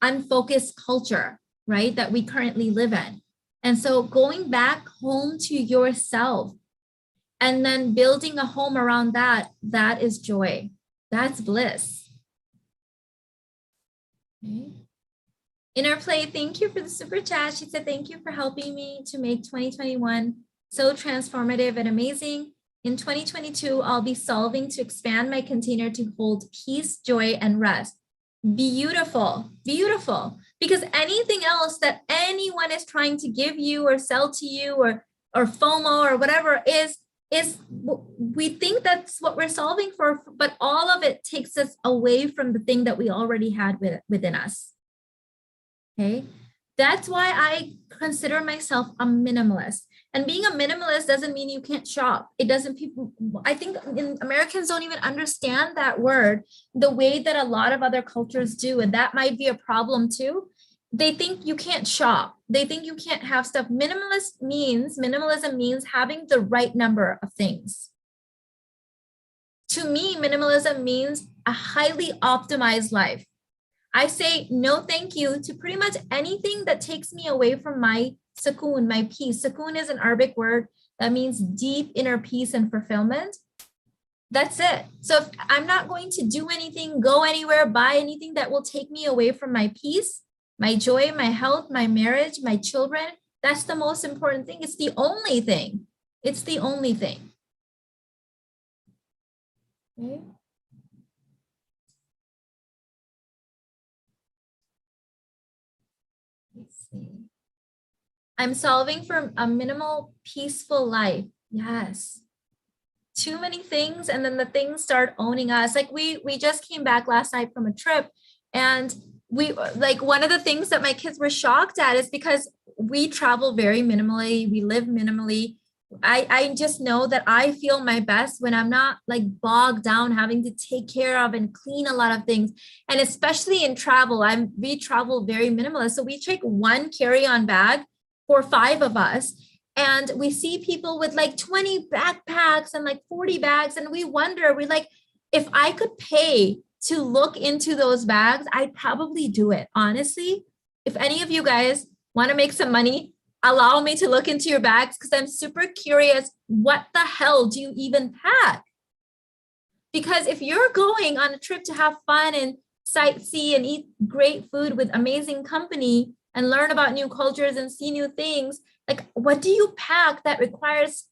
A: unfocused culture, right, that we currently live in. And so going back home to yourself and then building a home around that, that is joy. That's bliss. Okay. Inner Play, thank you for the super chat. She said, thank you for helping me to make 2021 so transformative and amazing. In 2022, I'll be solving to expand my container to hold peace, joy, and rest. Beautiful, beautiful. Because anything else that anyone is trying to give you or sell to you or FOMO or whatever is we think that's what we're solving for, but all of it takes us away from the thing that we already had within us. Okay, that's why I consider myself a minimalist. And being a minimalist doesn't mean you can't shop. It doesn't, I think Americans don't even understand that word the way that a lot of other cultures do. And that might be a problem too. They think you can't shop. They think you can't have stuff. Minimalism means having the right number of things. To me, minimalism means a highly optimized life. I say no thank you to pretty much anything that takes me away from my sukoon, my peace. Sukoon is an Arabic word that means deep inner peace and fulfillment. That's it. So if I'm not going to do anything, go anywhere, buy anything that will take me away from my peace, my joy, my health, my marriage, my children, that's the most important thing. It's the only thing. It's the only thing. Okay. Let's see. I'm solving for a minimal, peaceful life. Yes. Too many things, and then the things start owning us. Like we just came back last night from a trip, and we like one of the things that my kids were shocked at is because we travel very minimally, we live minimally. I just know that I feel my best when I'm not like bogged down having to take care of and clean a lot of things. And especially in travel, we travel very minimalist. So we take one carry-on bag for 5 of us. And we see people with like 20 backpacks and like 40 bags. And we're like, if I could pay to look into those bags, I'd probably do it. Honestly, if any of you guys want to make some money, allow me to look into your bags, because I'm super curious, what the hell do you even pack? Because if you're going on a trip to have fun and sightsee and eat great food with amazing company and learn about new cultures and see new things, like what do you pack that requires,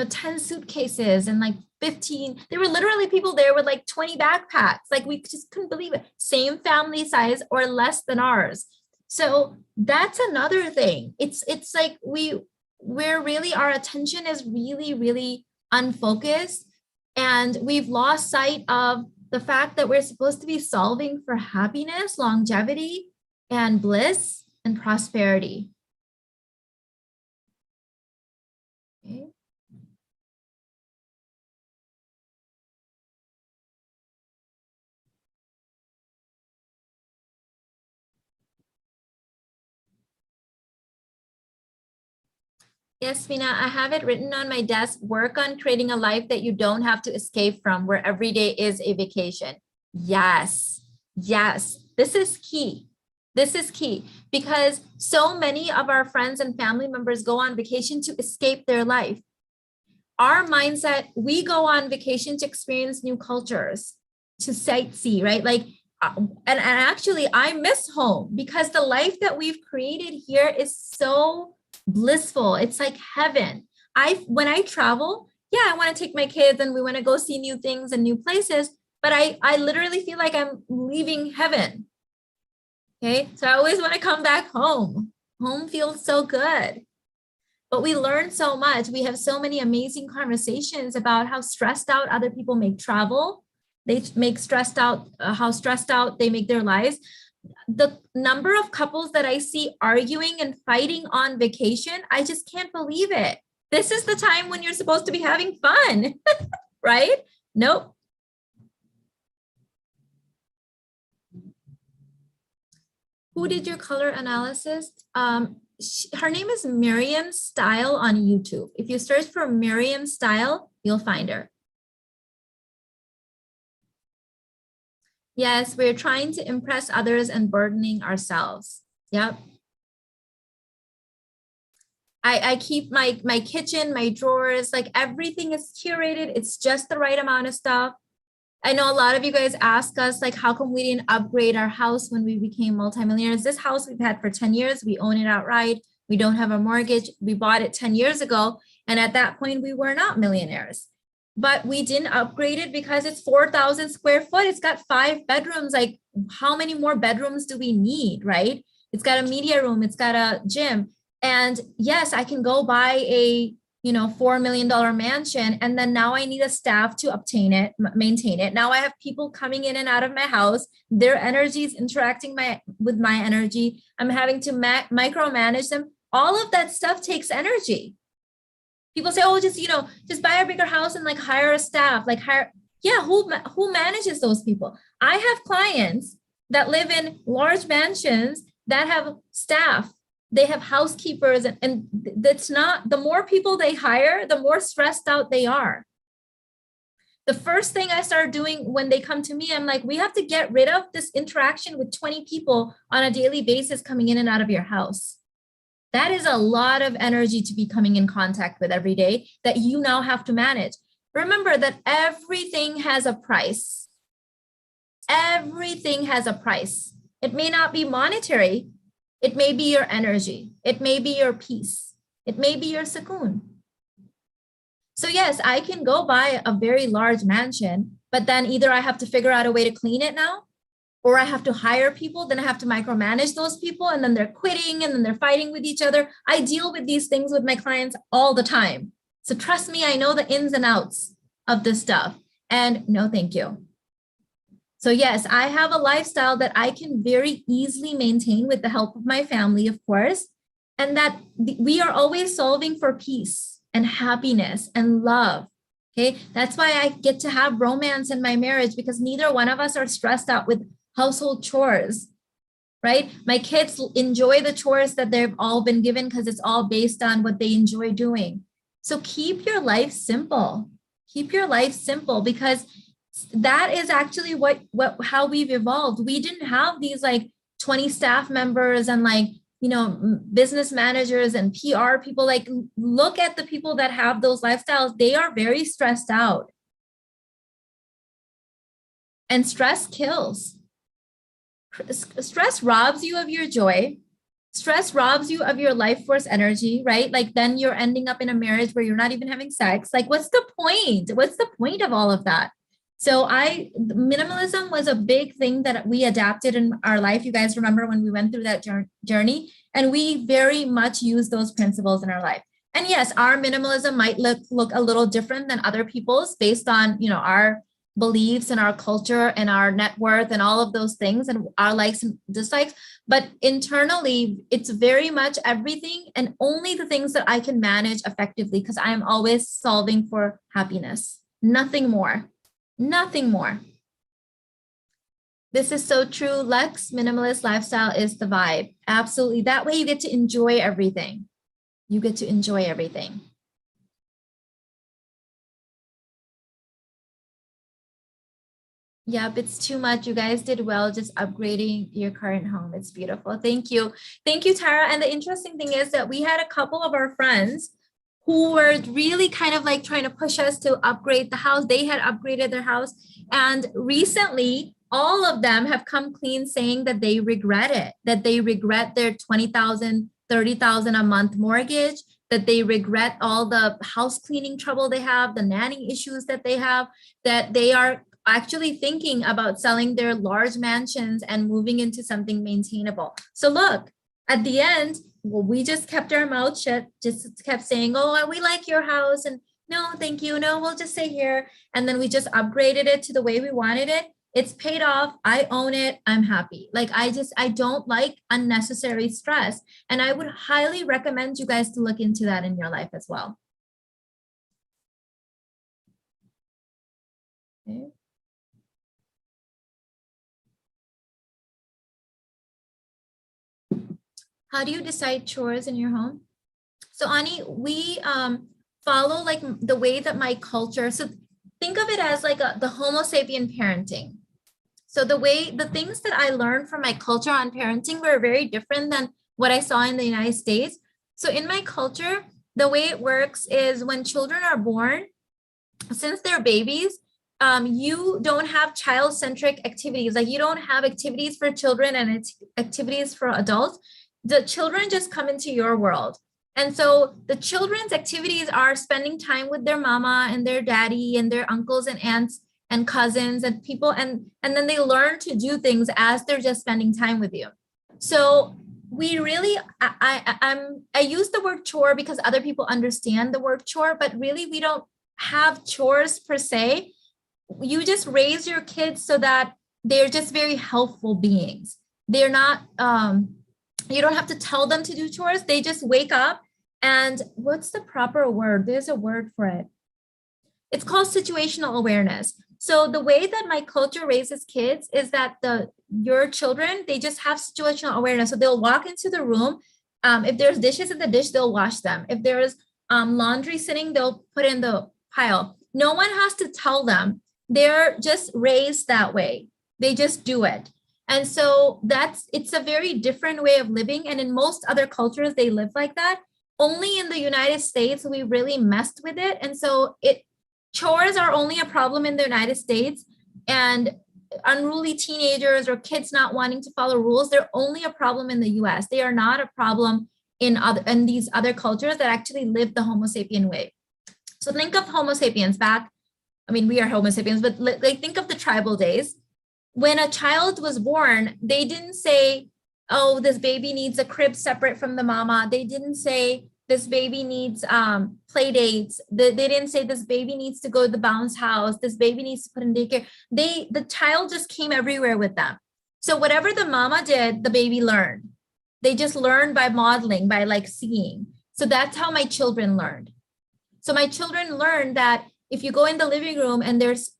A: 10 suitcases and like 15? There were literally people there with like 20 backpacks. Like we just couldn't believe it. Same family size or less than ours. So that's another thing. It's like we're really, our attention is really, really unfocused, and we've lost sight of the fact that we're supposed to be solving for happiness, longevity, and bliss and prosperity. Okay. Yes, Mina, I have it written on my desk. Work on creating a life that you don't have to escape from, where every day is a vacation. Yes, yes, this is key. This is key because so many of our friends and family members go on vacation to escape their life. Our mindset, we go on vacation to experience new cultures, to sightsee, right? Like, and actually, I miss home because the life that we've created here is so blissful. It's like heaven. When I travel, yeah, I want to take my kids and we want to go see new things and new places, but I literally feel like I'm leaving heaven. Okay, so I always want to come back home. Home feels so good. But we learn so much. We have so many amazing conversations about how stressed out other people make travel. They make stressed out, how stressed out they make their lives. The number of couples that I see arguing and fighting on vacation, I just can't believe it. This is the time when you're supposed to be having fun, right? Nope. Who did your color analysis? Her name is Miriam Style on YouTube. If you search for Miriam Style, you'll find her. Yes, we're trying to impress others and burdening ourselves. Yep. I keep my kitchen, my drawers, like everything is curated. It's just the right amount of stuff. I know a lot of you guys ask us, like, how come we didn't upgrade our house when we became multimillionaires? This house we've had for 10 years. We own it outright. We don't have a mortgage. We bought it 10 years ago. And at that point, we were not millionaires. But we didn't upgrade it because it's 4,000 square foot. It's got 5 bedrooms. Like, how many more bedrooms do we need, right? It's got a media room. It's got a gym. And yes, I can go buy a $4 million mansion. And then now I need a staff to obtain it, maintain it. Now I have people coming in and out of my house. Their energy is interacting with my energy. I'm having to micromanage them. All of that stuff takes energy. People say, oh, just buy a bigger house and like hire a staff, yeah, who manages those people? I have clients that live in large mansions that have staff. They have housekeepers, and that's not, the more people they hire, the more stressed out they are. The first thing I start doing when they come to me, I'm like, we have to get rid of this interaction with 20 people on a daily basis coming in and out of your house. That is a lot of energy to be coming in contact with every day that you now have to manage. Remember that everything has a price. Everything has a price. It may not be monetary. It may be your energy. It may be your peace. It may be your sukoon. So yes, I can go buy a very large mansion, but then either I have to figure out a way to clean it now, or I have to hire people, then I have to micromanage those people, and then they're quitting, and then they're fighting with each other. I deal with these things with my clients all the time. So trust me, I know the ins and outs of this stuff. And no, thank you. So yes, I have a lifestyle that I can very easily maintain with the help of my family, of course, and that we are always solving for peace and happiness and love. Okay, that's why I get to have romance in my marriage, because neither one of us are stressed out with household chores, right? My kids enjoy the chores that they've all been given because it's all based on what they enjoy doing. So keep your life simple. Keep your life simple, because that is actually how we've evolved. We didn't have these like 20 staff members and business managers and PR people. Like, look at the people that have those lifestyles. They are very stressed out. And stress kills. Stress robs you of your joy. Stress robs you of your life force energy, right? Like, then you're ending up in a marriage where you're not even having sex. Like, what's the point? What's the point of all of that? So minimalism was a big thing that we adapted in our life. You guys remember when we went through that journey, and we very much use those principles in our life. And yes, our minimalism might look a little different than other people's based on, our beliefs and our culture and our net worth and all of those things and our likes and dislikes. But internally, it's very much everything and only the things that I can manage effectively because I am always solving for happiness. Nothing more. Nothing more. This is so true. Lex, minimalist lifestyle is the vibe. Absolutely. That way you get to enjoy everything. You get to enjoy everything. Yep, it's too much. You guys did well just upgrading your current home. It's beautiful. Thank you. Thank you, Tara. And the interesting thing is that we had a couple of our friends who were really kind of like trying to push us to upgrade the house. They had upgraded their house. And recently, all of them have come clean saying that they regret it, that they regret their 20,000, 30,000 a month mortgage, that they regret all the house cleaning trouble they have, the nanny issues that they have, that they are actually thinking about selling their large mansions and moving into something maintainable. So look, at the end, well, we just kept our mouth shut, just kept saying, oh, we like your house. And no, thank you. No, we'll just stay here. And then we just upgraded it to the way we wanted it. It's paid off. I own it. I'm happy. Like, I don't like unnecessary stress. And I would highly recommend you guys to look into that in your life as well. Okay. How do you decide chores in your home? So Ani, we follow like the way that my culture, so think of it as like the Homo sapien parenting. So the things that I learned from my culture on parenting were very different than what I saw in the United States. So in my culture, the way it works is when children are born, since they're babies, you don't have child-centric activities. Like you don't have activities for children and it's activities for adults. The children just come into your world. And so the children's activities are spending time with their mama and their daddy and their uncles and aunts and cousins and people. And then they learn to do things as they're just spending time with you. So we really, I use the word chore because other people understand the word chore, but really we don't have chores per se. You just raise your kids so that they're just very helpful beings. They're not, you don't have to tell them to do chores. They just wake up and what's the proper word? There's a word for it. It's called situational awareness. So the way that my culture raises kids is that your children, they just have situational awareness. So they'll walk into the room. If there's dishes in the dish, they'll wash them. If there's laundry sitting, they'll put in the pile. No one has to tell them. They're just raised that way. They just do it. And so it's a very different way of living. And in most other cultures, they live like that. Only in the United States, we really messed with it. And so chores are only a problem in the United States, and unruly teenagers or kids not wanting to follow rules, they're only a problem in the US. They are not a problem in these other cultures that actually live the Homo sapien way. So think of Homo sapiens back. I mean, we are Homo sapiens, but like think of the tribal days. When a child was born, they didn't say, oh, this baby needs a crib separate from the mama. They didn't say, this baby needs play dates. They didn't say this baby needs to go to the bounce house. This baby needs to put in daycare. The child just came everywhere with them. So whatever the mama did, the baby learned. They just learned by modeling, by like seeing. So that's how my children learned. So my children learned that if you go in the living room and there's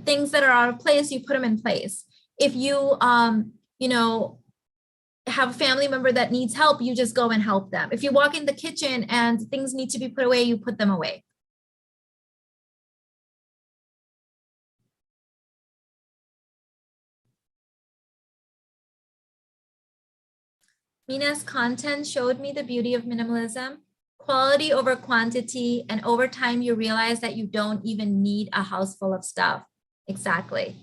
A: things that are out of place, you put them in place. If you, have a family member that needs help, you just go and help them. If you walk in the kitchen and things need to be put away, you put them away. Mina's content showed me the beauty of minimalism, quality over quantity, and over time you realize that you don't even need a house full of stuff. Exactly.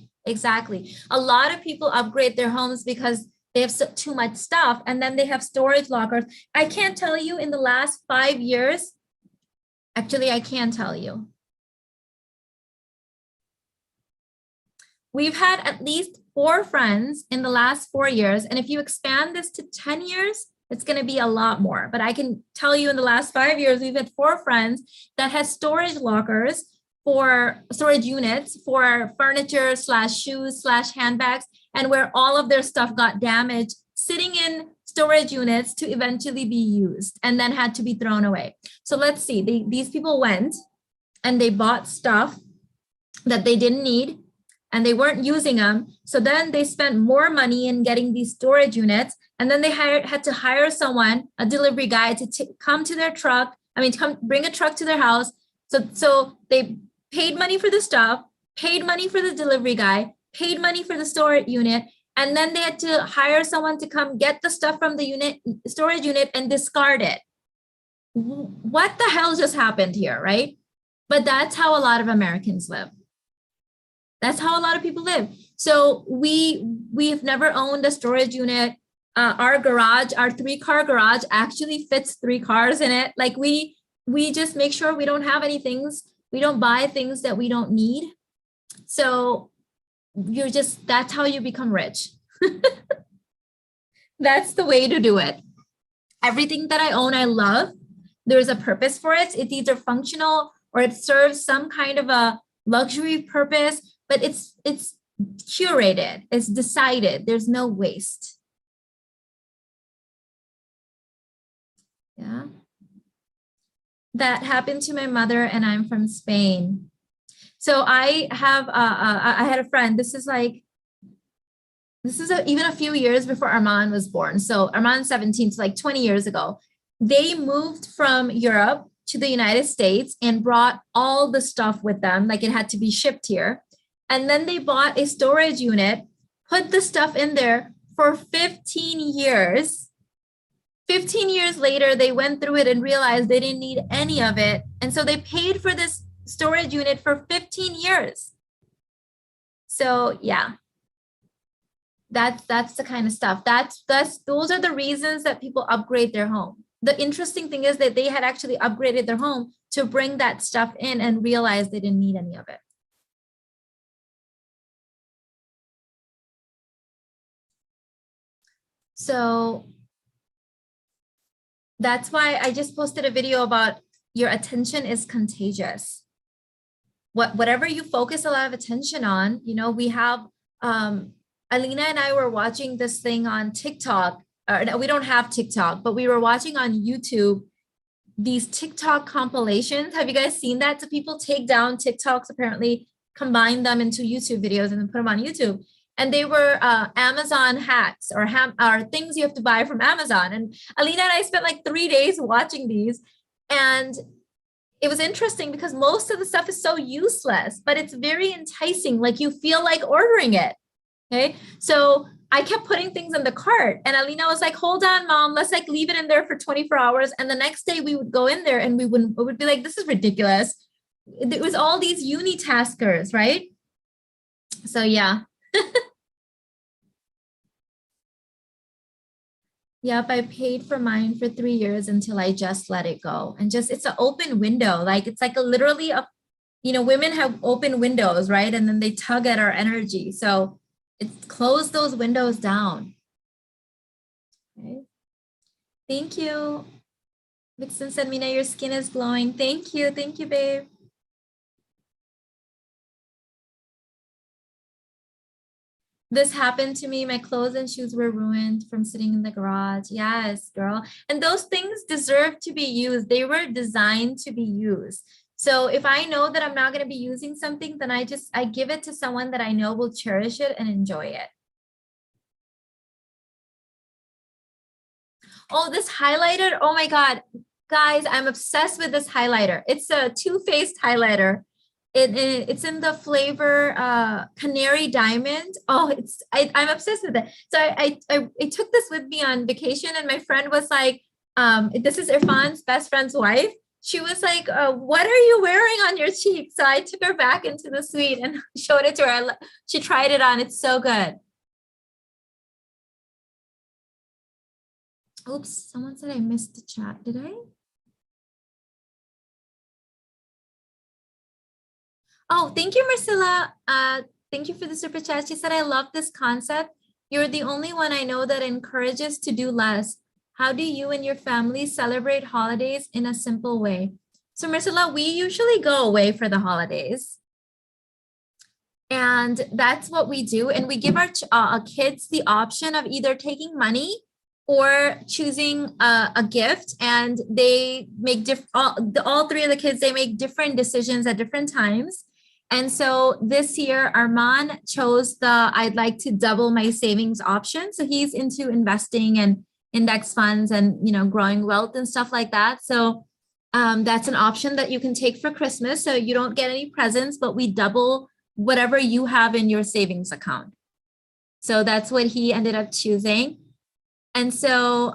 A: A lot of people upgrade their homes because they have too much stuff, and then they have storage lockers. I can't tell you in the last 5 years, actually, I can tell you. We've had at least 4 friends in the last 4 years. And if you expand this to 10 years, It's going to be a lot more. But I can tell you in the last 5 years, we've had 4 friends that has storage lockers for storage units for furniture slash shoes slash handbags, and where all of their stuff got damaged sitting in storage units to eventually be used and then had to be thrown away. So let's see, these people went and they bought stuff that they didn't need and they weren't using them. So then they spent more money in getting these storage units, and then they had to hire someone, a delivery guy, to come to their truck. Come bring a truck to their house. So they paid money for the stuff, paid money for the delivery guy, paid money for the storage unit, and then they had to hire someone to come get the stuff from the storage unit and discard it. What the hell just happened here, right? But that's how a lot of Americans live. That's how a lot of people live. So we've never owned a storage unit. Our garage, our 3-car garage actually fits 3 cars in it. Like we just make sure we don't have any things. We don't buy things that we don't need. So that's how you become rich. That's the way to do it. Everything that I own, I love. There's a purpose for it. It's either functional or it serves some kind of a luxury purpose, but it's curated, it's decided. There's no waste. Yeah. That happened to my mother, and I'm from Spain. So I have I had a friend. This is even a few years before Armand was born. So Armand's 17, so like 20 years ago. They moved from Europe to the United States and brought all the stuff with them, like it had to be shipped here. And then they bought a storage unit, put the stuff in there for 15 years. 15 years later, they went through it and realized they didn't need any of it. And so they paid for this storage unit for 15 years. So yeah, that's the kind of stuff. Those are the reasons that people upgrade their home. The interesting thing is that they had actually upgraded their home to bring that stuff in and realize they didn't need any of it. So that's why I just posted a video about your attention is contagious. Whatever you focus a lot of attention on, we have, Alina and I were watching this thing on TikTok. No, we don't have TikTok, but we were watching on YouTube these TikTok compilations. Have you guys seen that? So people take down TikToks, apparently combine them into YouTube videos and then put them on YouTube. And they were Amazon hacks or things you have to buy from Amazon. And Alina and I spent like 3 days watching these. And it was interesting because most of the stuff is so useless, but it's very enticing. Like you feel like ordering it. Okay. So I kept putting things in the cart, and Alina was like, hold on, mom, let's like leave it in there for 24 hours. And the next day we would go in there and we would be like, this is ridiculous. It was all these unitaskers, right? So yeah. Yep, I paid for mine for 3 years until I just let it go. And it's an open window. Like it's like literally women have open windows, right? And then they tug at our energy. So close those windows down. Okay. Thank you. Vixen said, Mina, your skin is glowing. Thank you, babe. This happened to me. My clothes and shoes were ruined from sitting in the garage. Yes, girl. And those things deserve to be used. They were designed to be used. So if I know that I'm not going to be using something, then I give it to someone that I know will cherish it and enjoy it. Oh, this highlighter. Oh my God. Guys, I'm obsessed with this highlighter. It's a Too Faced highlighter. It's in the flavor Canary Diamond. Oh, I'm obsessed with it. So I took this with me on vacation, and my friend was like, this is Irfan's best friend's wife. She was like, what are you wearing on your cheek? So I took her back into the suite and showed it to her. She tried it on. It's so good. Oops, someone said I missed the chat. Did I? Oh, thank you, Marcella. Thank you for the super chat. She said, I love this concept. You're the only one I know that encourages to do less. How do you and your family celebrate holidays in a simple way? So Marcella, we usually go away for the holidays. And that's what we do. And we give our kids the option of either taking money or choosing a gift. And they make all three of the kids, they make different decisions at different times. And so this year, Armand chose the I'd like to double my savings option. So he's into investing and index funds and, growing wealth and stuff like that. So that's an option that you can take for Christmas. So you don't get any presents, but we double whatever you have in your savings account. So that's what he ended up choosing. And so,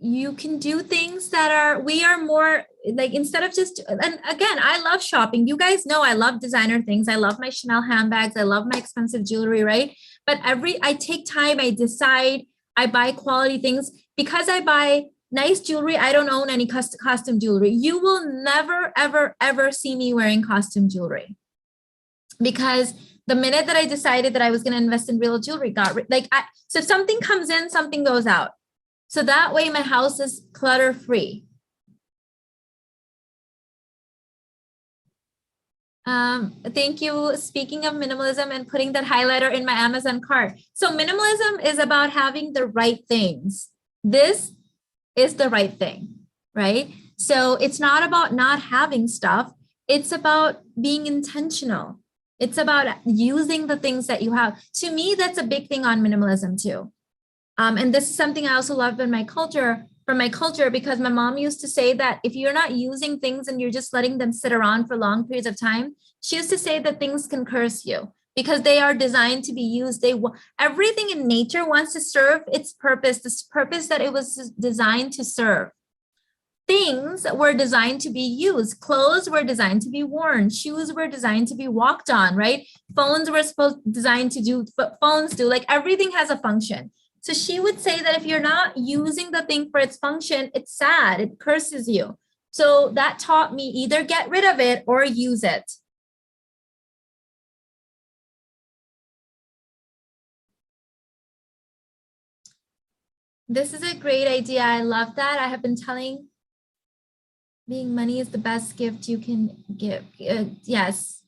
A: you can do things that we are more like, instead of just, and again, I love shopping. You guys know I love designer things. I love my Chanel handbags. I love my expensive jewelry, right? But I take time, I decide, I buy quality things. Because I buy nice jewelry, I don't own any costume jewelry. You will never, ever, ever see me wearing costume jewelry. Because the minute that I decided that I was going to invest in real jewelry, so if something comes in, something goes out. So that way my house is clutter free. Thank you. Speaking of minimalism and putting that highlighter in my Amazon cart. So minimalism is about having the right things. This is the right thing, right? So it's not about not having stuff. It's about being intentional. It's about using the things that you have. To me, that's a big thing on minimalism too. And this is something I also love in my culture, because my mom used to say that if you're not using things and you're just letting them sit around for long periods of time, she used to say that things can curse you because they are designed to be used. Everything in nature wants to serve its purpose, this purpose that it was designed to serve. Things were designed to be used. Clothes were designed to be worn. Shoes were designed to be walked on, right? Phones were designed to do what phones do. Like, everything has a function. So she would say that if you're not using the thing for its function, it's sad, it curses you. So that taught me either get rid of it or use it. This is a great idea. I love that. I have been telling being money is the best gift you can give. Yes.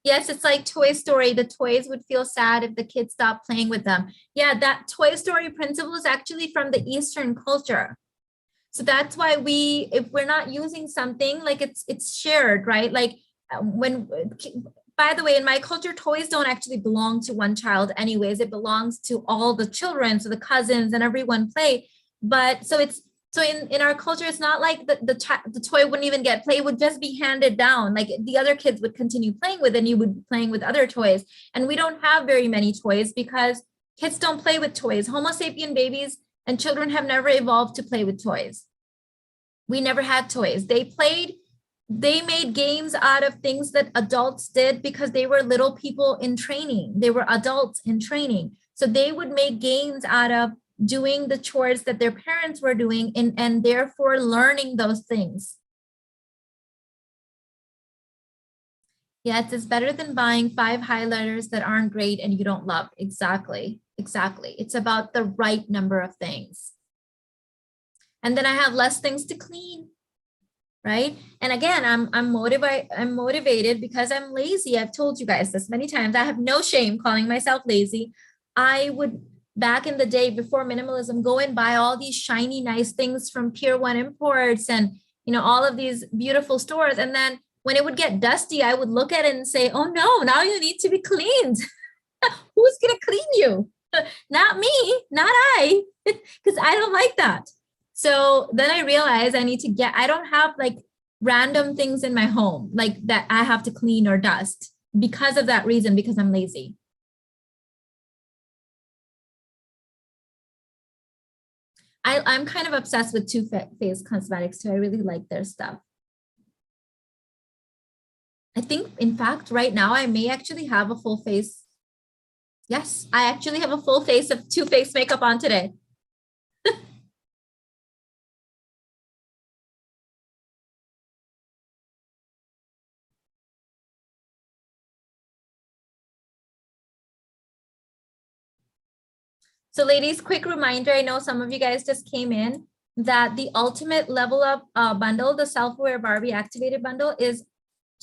A: Yes, it's like Toy Story. The toys would feel sad if the kids stopped playing with them. Yeah, that Toy Story principle is actually from the Eastern culture. So that's why if we're not using something, like it's shared, right? Like by the way, in my culture, toys don't actually belong to one child anyways. It belongs to all the children. So the cousins and everyone play. But so in our culture, it's not like the toy wouldn't even get played, it would just be handed down. Like, the other kids would continue playing with it and you would be playing with other toys. And we don't have very many toys because kids don't play with toys. Homo sapien babies and children have never evolved to play with toys. We never had toys. They made games out of things that adults did because they were little people in training. They were adults in training. So they would make games out of doing the chores that their parents were doing and therefore learning those things. Yes, it's better than buying 5 highlighters that aren't great and you don't love. Exactly. It's about the right number of things. And then I have less things to clean, right? And again, I'm motivated because I'm lazy. I've told you guys this many times. I have no shame calling myself lazy. I would, back in the day before minimalism, go and buy all these shiny, nice things from Pier 1 Imports and, all of these beautiful stores. And then when it would get dusty, I would look at it and say, oh no, now you need to be cleaned. Who's going to clean you? Not me, not I, because I don't like that. So then I realized I don't have like random things in my home like that I have to clean or dust because of that reason, because I'm lazy. I'm kind of obsessed with Too Faced Cosmetics too. I really like their stuff. I think, in fact, right now I may actually have a full face. Yes, I actually have a full face of Too Faced makeup on today. So ladies, quick reminder, I know some of you guys just came in, that the ultimate level up bundle, the self-aware Barbie activated bundle, is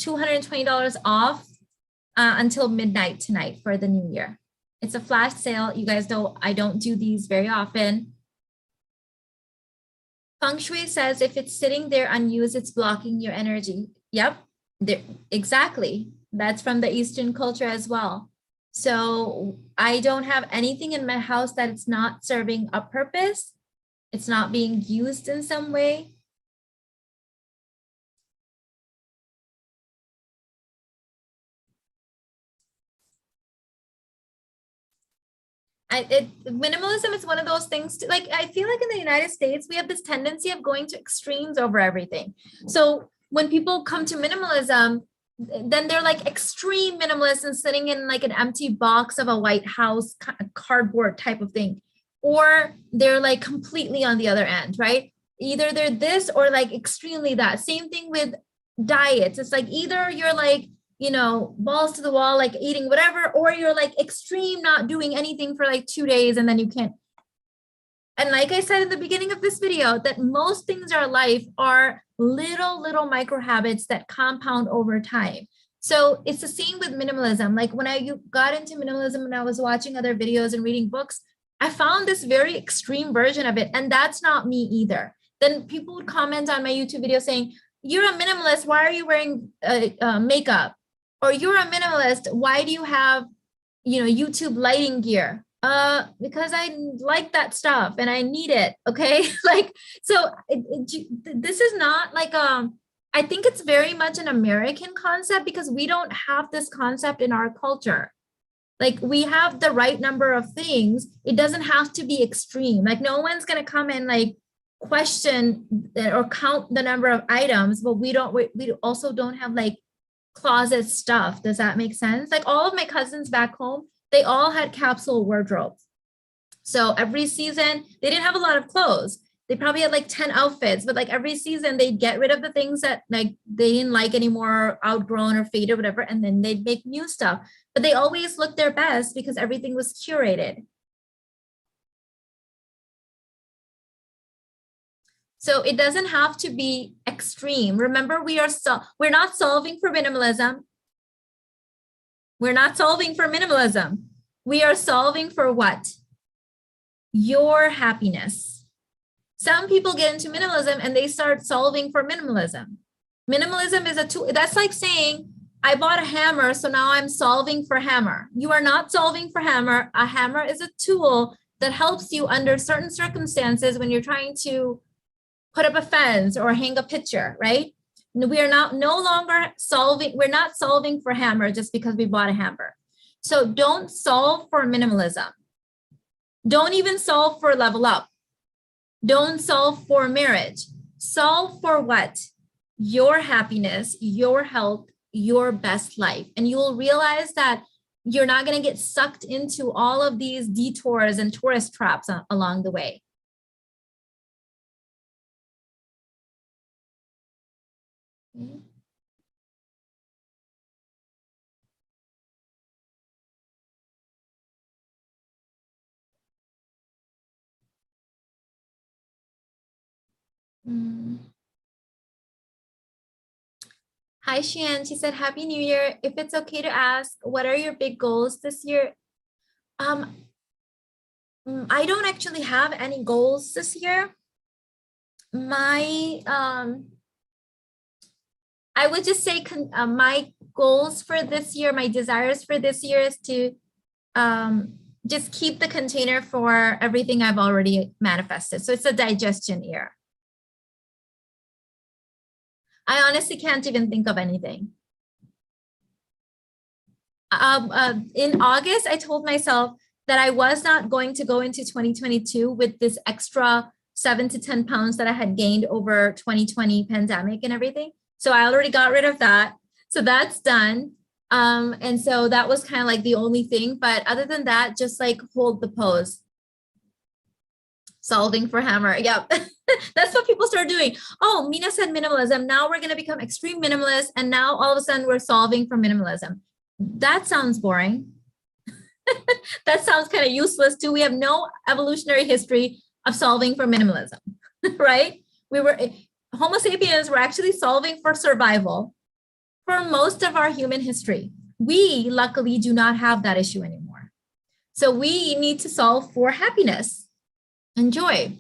A: $220 off until midnight tonight for the new year. It's a flash sale. You guys know I don't do these very often. Feng Shui says if it's sitting there unused, it's blocking your energy. Yep, exactly. That's from the Eastern culture as well. So I don't have anything in my house that it's not serving a purpose. It's not being used in some way. Minimalism is one of those things to, like, I feel like in the United States, we have this tendency of going to extremes over everything. So when people come to minimalism, then they're like extreme minimalists and sitting in like an empty box of a White House cardboard type of thing. Or they're like completely on the other end, right? Either they're this or like extremely that. Same thing with diets. It's like either you're like, you know, balls to the wall, like eating whatever, or you're like extreme, not doing anything for like 2 days and then you can't. And like I said in the beginning of this video, that most things in our life are little micro habits that compound over time. So it's the same with minimalism. Like when I got into minimalism and I was watching other videos and reading books, I found this very extreme version of it. And that's not me either. Then people would comment on my YouTube video saying, you're a minimalist, why are you wearing makeup? Or you're a minimalist, why do you have, you know, YouTube lighting gear? Because I like that stuff and I need it. Okay. Like, so this is not like, I think it's very much an American concept because we don't have this concept in our culture. Like we have the right number of things. It doesn't have to be extreme. Like no one's going to come and like question or count the number of items, but we also don't have like closet stuff. Does that make sense? Like all of my cousins back home, they all had capsule wardrobes. So every season, they didn't have a lot of clothes. They probably had like 10 outfits, but like every season they'd get rid of the things that like they didn't like anymore, outgrown or faded or whatever, and then they'd make new stuff. But they always looked their best because everything was curated. So it doesn't have to be extreme. Remember, we're not solving for minimalism. We're not solving for minimalism. We are solving for what? Your happiness. Some people get into minimalism and they start solving for minimalism. Minimalism is a tool. That's like saying, I bought a hammer, so now I'm solving for hammer. You are not solving for hammer. A hammer is a tool that helps you under certain circumstances when you're trying to put up a fence or hang a picture, right? We are no longer solving, we're not solving for hammer just because we bought a hammer. So don't solve for minimalism. Don't even solve for level up. Don't solve for marriage. Solve for what? Your happiness, your health, your best life. And you will realize that you're not going to get sucked into all of these detours and tourist traps along the way. Hi, Shan. She said, Happy New Year. If it's okay to ask, what are your big goals this year? I don't actually have any goals this year. My, I would just say my goals for this year, my desires for this year is to just keep the container for everything I've already manifested. So it's a digestion year. I honestly can't even think of anything. In August, I told myself that I was not going to go into 2022 with this extra 7 to 10 pounds that I had gained over 2020 pandemic and everything. So I already got rid of that. So that's done. And so that was kind of like the only thing. But other than that, just like hold the pose. Solving for hammer. Yep. That's what people start doing. Oh, Mina said minimalism. Now we're going to become extreme minimalist. And now all of a sudden we're solving for minimalism. That sounds boring. That sounds kind of useless too. We have no evolutionary history of solving for minimalism, right? Homo sapiens were actually solving for survival for most of our human history. We luckily do not have that issue anymore. So we need to solve for happiness and joy.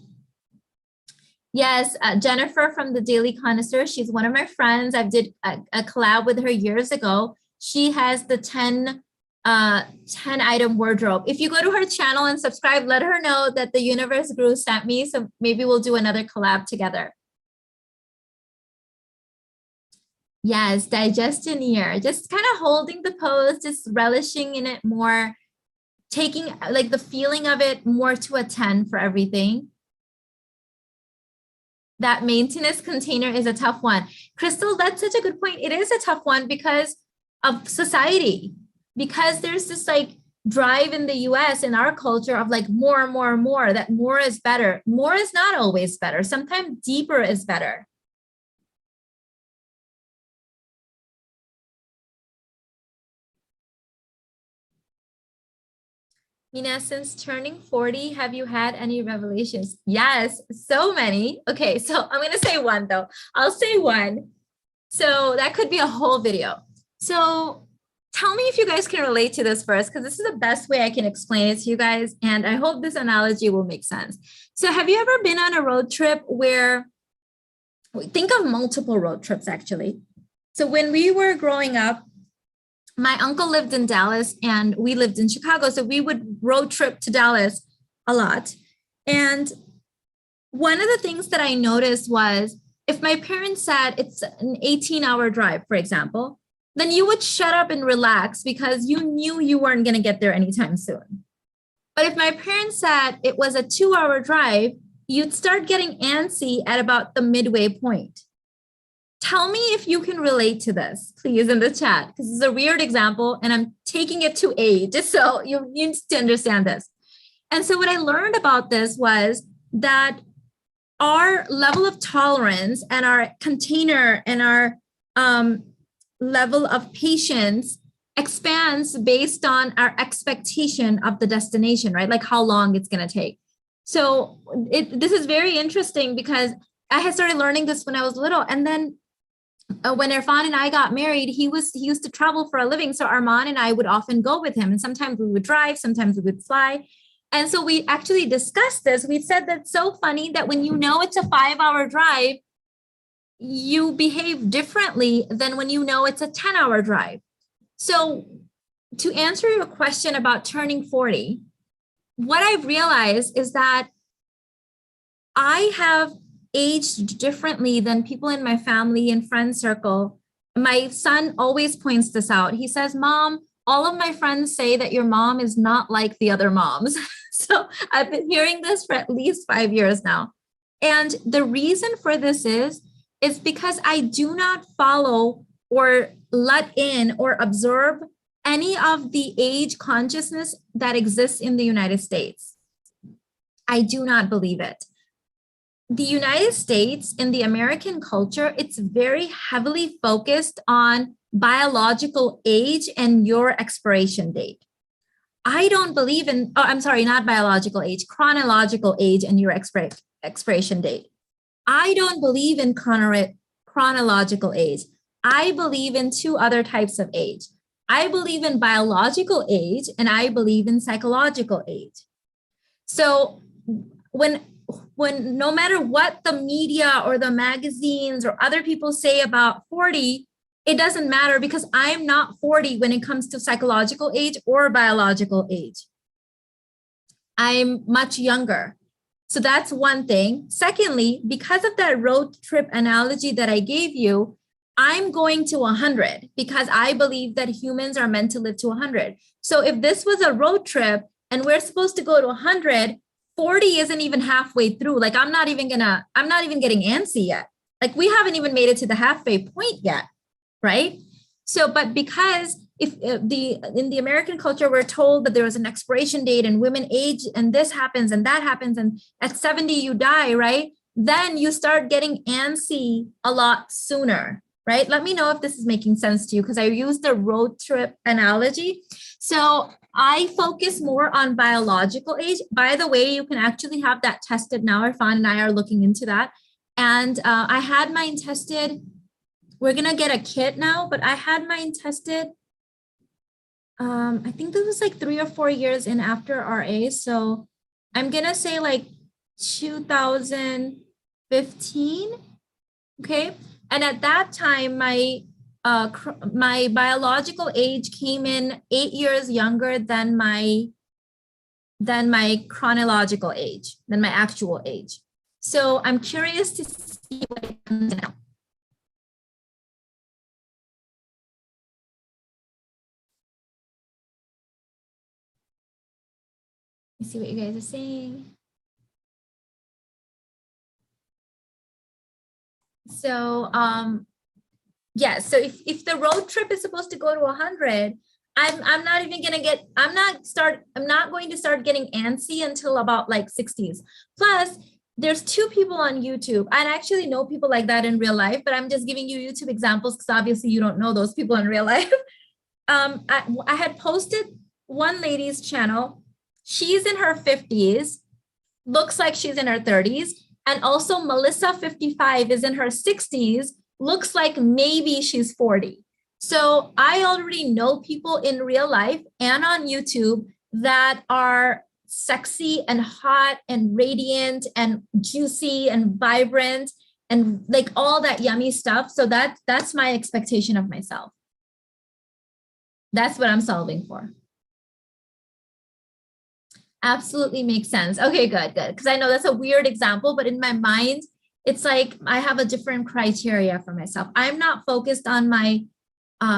A: Yes, Jennifer from the Daily Connoisseur, she's one of my friends. I did a collab with her years ago. She has the 10 item wardrobe. If you go to her channel and subscribe, let her know that the Universe Guru sent me. So maybe we'll do another collab together. Yes, digestion year, just kind of holding the pose, just relishing in it more, taking like the feeling of it more to a 10 for everything. That maintenance container is a tough one. Crystal, that's such a good point. It is a tough one because of society, because there's this like drive in the US in our culture of like more, that more is better. More is not always better. Sometimes deeper is better. Mina, since turning 40, have you had any revelations? Yes, so many. Okay, so I'm going to say one though. I'll say one. So that could be a whole video. So tell me if you guys can relate to this first, because this is the best way I can explain it to you guys. And I hope this analogy will make sense. So have you ever been on a road trip where, think of multiple road trips actually. So when we were growing up, my uncle lived in Dallas and we lived in Chicago. So we would road trip to Dallas a lot. And one of the things that I noticed was if my parents said it's an 18-hour drive, for example, then you would shut up and relax because you knew you weren't going to get there anytime soon. But if my parents said it was a 2-hour drive, you'd start getting antsy at about the midway point. Tell me if you can relate to this, please, in the chat, because it's a weird example and I'm taking it to age, just so you need to understand this. And so what I learned about this was that our level of tolerance and our container and our level of patience expands based on our expectation of the destination, right? Like how long it's going to take. So this is very interesting because I had started learning this when I was little. And then when Irfan and I got married, he used to travel for a living. So Arman and I would often go with him. And sometimes we would drive, sometimes we would fly. And so we actually discussed this. We said that's so funny that when you know it's a 5-hour drive, you behave differently than when you know it's a 10-hour drive. So to answer your question about turning 40, what I've realized is that I have aged differently than people in my family and friend circle. My son always points this out. He says, Mom, all of my friends say that your mom is not like the other moms. So I've been hearing this for at least 5 years now. And the reason for this is because I do not follow or let in or observe any of the age consciousness that exists in the United States. I do not believe it. The United States, in the American culture, it's very heavily focused on biological age and your expiration date. I don't believe in, I'm sorry, not biological age, chronological age and your expiration date. I don't believe in chronological age. I believe in two other types of age. I believe in biological age and I believe in psychological age. So when no matter what the media or the magazines or other people say about 40, it doesn't matter because I'm not 40 when it comes to psychological age or biological age. I'm much younger. So that's one thing. Secondly, because of that road trip analogy that I gave you, I'm going to 100 because I believe that humans are meant to live to 100. So if this was a road trip and we're supposed to go to 100, 40 isn't even halfway through. Like I'm not even getting antsy yet. Like we haven't even made it to the halfway point yet, right? So, but because in the American culture, we're told that there was an expiration date and women age and this happens and that happens and at 70 you die, right? Then you start getting antsy a lot sooner, right? Let me know if this is making sense to you because I used the road trip analogy. So I focus more on biological age. By the way, you can actually have that tested now. Irfan and I are looking into that. And I had mine tested. We're going to get a kit now, but I had mine tested. I think this was like 3 or 4 years in after RA. So I'm going to say like 2015. Okay. And at that time, my biological age came in 8 years younger than my chronological age, than my actual age. So I'm curious to see what it comes out. Let's see what you guys are saying. So yeah, so if the road trip is supposed to go to 100, I'm not even gonna get, I'm not going to start getting antsy until about like 60s. Plus, there's 2 people on YouTube. I actually know people like that in real life, but I'm just giving you YouTube examples because obviously you don't know those people in real life. I had posted one lady's channel. She's in her 50s, looks like she's in her 30s. And also Melissa 55 is in her 60s, looks like maybe she's 40. So I already know people in real life and on YouTube that are sexy and hot and radiant and juicy and vibrant and like all that yummy stuff. So that's my expectation of myself. That's what I'm solving for. Absolutely makes sense. Okay, good. Because I know that's a weird example, but in my mind, it's like I have a different criteria for myself. I'm not focused on my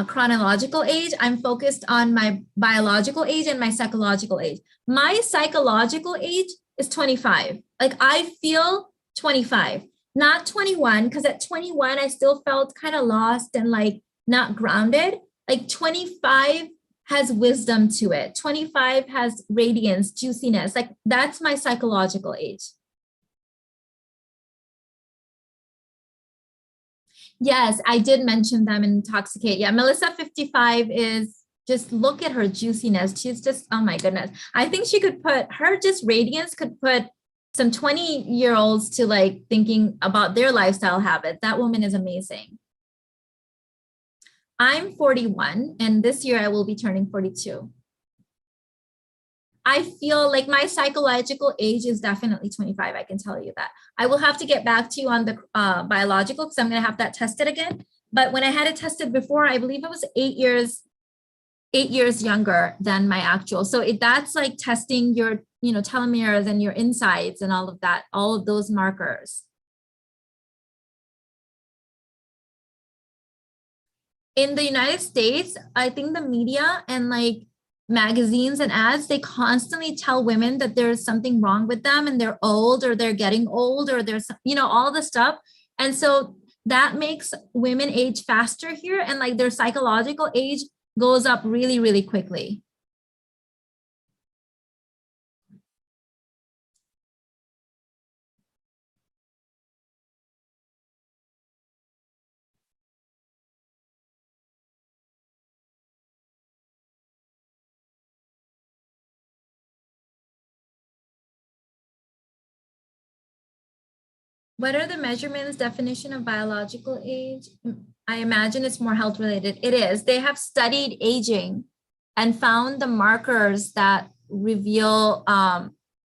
A: chronological age. I'm focused on my biological age and my psychological age. My psychological age is 25. Like I feel 25, not 21, because at 21, I still felt kind of lost and like not grounded. Like 25 has wisdom to it. 25 has radiance, juiciness. Like that's my psychological age. Yes, I did mention them in Intoxicate. Yeah, Melissa 55 is just look at her juiciness. She's just, oh my goodness. I think she could put her just radiance could put some 20-year-olds to like thinking about their lifestyle habits. That woman is amazing. I'm 41 and this year I will be turning 42. I feel like my psychological age is definitely 25. I can tell you that. I will have to get back to you on the biological because I'm going to have that tested again. But when I had it tested before, I believe it was 8 years younger than my actual. So that's like testing your, telomeres and your insides and all of that, all of those markers. In the United States, I think the media and like magazines and ads, they constantly tell women that there's something wrong with them and they're old or they're getting old or there's, all the stuff. And so that makes women age faster here and like their psychological age goes up really, really quickly. What are the measurements definition of biological age? I imagine it's more health related. It is. They have studied aging and found the markers that reveal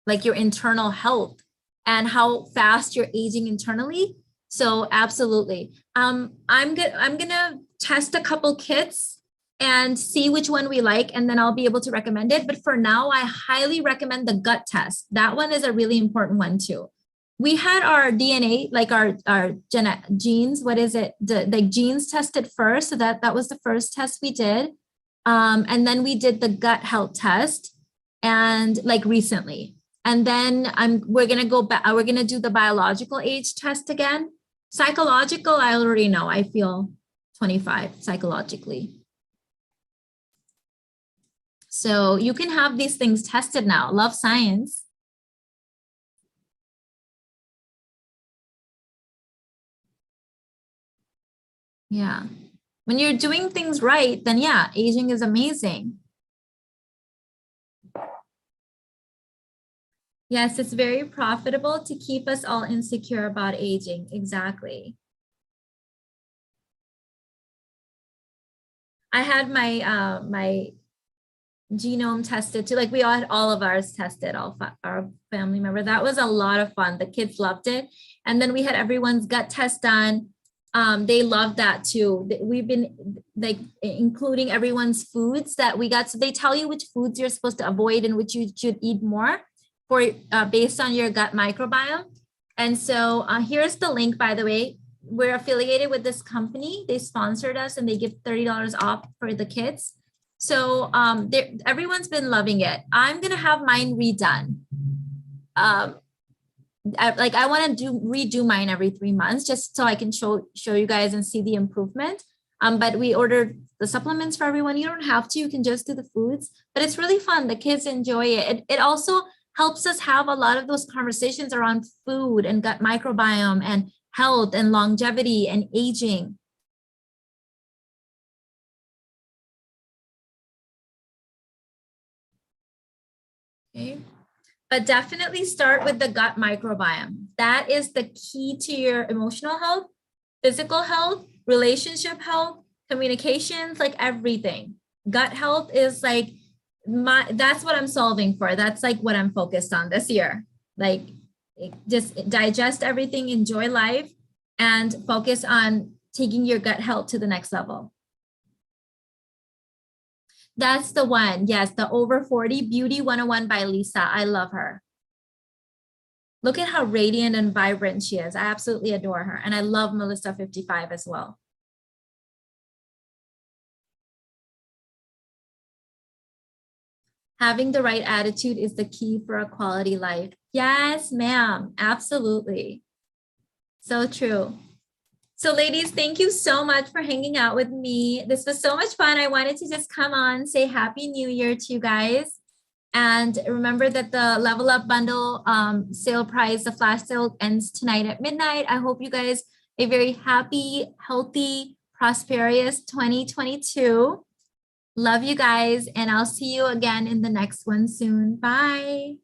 A: like your internal health and how fast you're aging internally. So absolutely. I'm gonna test a couple kits and see which one we like, and then I'll be able to recommend it. But for now, I highly recommend the gut test. That one is a really important one too. We had our DNA, like our genes, what is it? The genes tested first. So that was the first test we did. And then we did the gut health test and like recently. And then we're going to go back. We're going to do the biological age test again. Psychological, I already know. I feel 25 psychologically. So you can have these things tested now. Love science. Yeah. When you're doing things right, then yeah, aging is amazing. Yes, it's very profitable to keep us all insecure about aging. Exactly. I had my genome tested too. Like we all had all of ours tested, our family member. That was a lot of fun. The kids loved it. And then we had everyone's gut test done. They loved that too. We've been like including everyone's foods that we got. So they tell you which foods you're supposed to avoid and which you should eat more for based on your gut microbiome. And so here's the link, by the way. We're affiliated with this company. They sponsored us and they give $30 off for the kids. So everyone's been loving it. I'm gonna have mine redone. I want to redo mine every 3 months just so I can show you guys and see the improvement. But we ordered the supplements for everyone. You don't have to, you can just do the foods, but it's really fun. The kids enjoy it. It also helps us have a lot of those conversations around food and gut microbiome and health and longevity and aging. Okay. But definitely start with the gut microbiome. That is the key to your emotional health, physical health, relationship health, communications, like everything. Gut health is like that's what I'm solving for. That's like what I'm focused on this year. Like just digest everything, enjoy life, and focus on taking your gut health to the next level. That's the one. Yes, the Over 40 Beauty 101 by Lisa. I love her. Look at how radiant and vibrant she is. I absolutely adore her. And I love Melissa 55 as well. Having the right attitude is the key for a quality life. Yes, ma'am. Absolutely. So true. So ladies, thank you so much for hanging out with me. This was so much fun. I wanted to just come on, say Happy New Year to you guys. And remember that the Level Up Bundle sale price, the flash sale ends tonight at midnight. I hope you guys a very happy, healthy, prosperous 2022. Love you guys. And I'll see you again in the next one soon. Bye.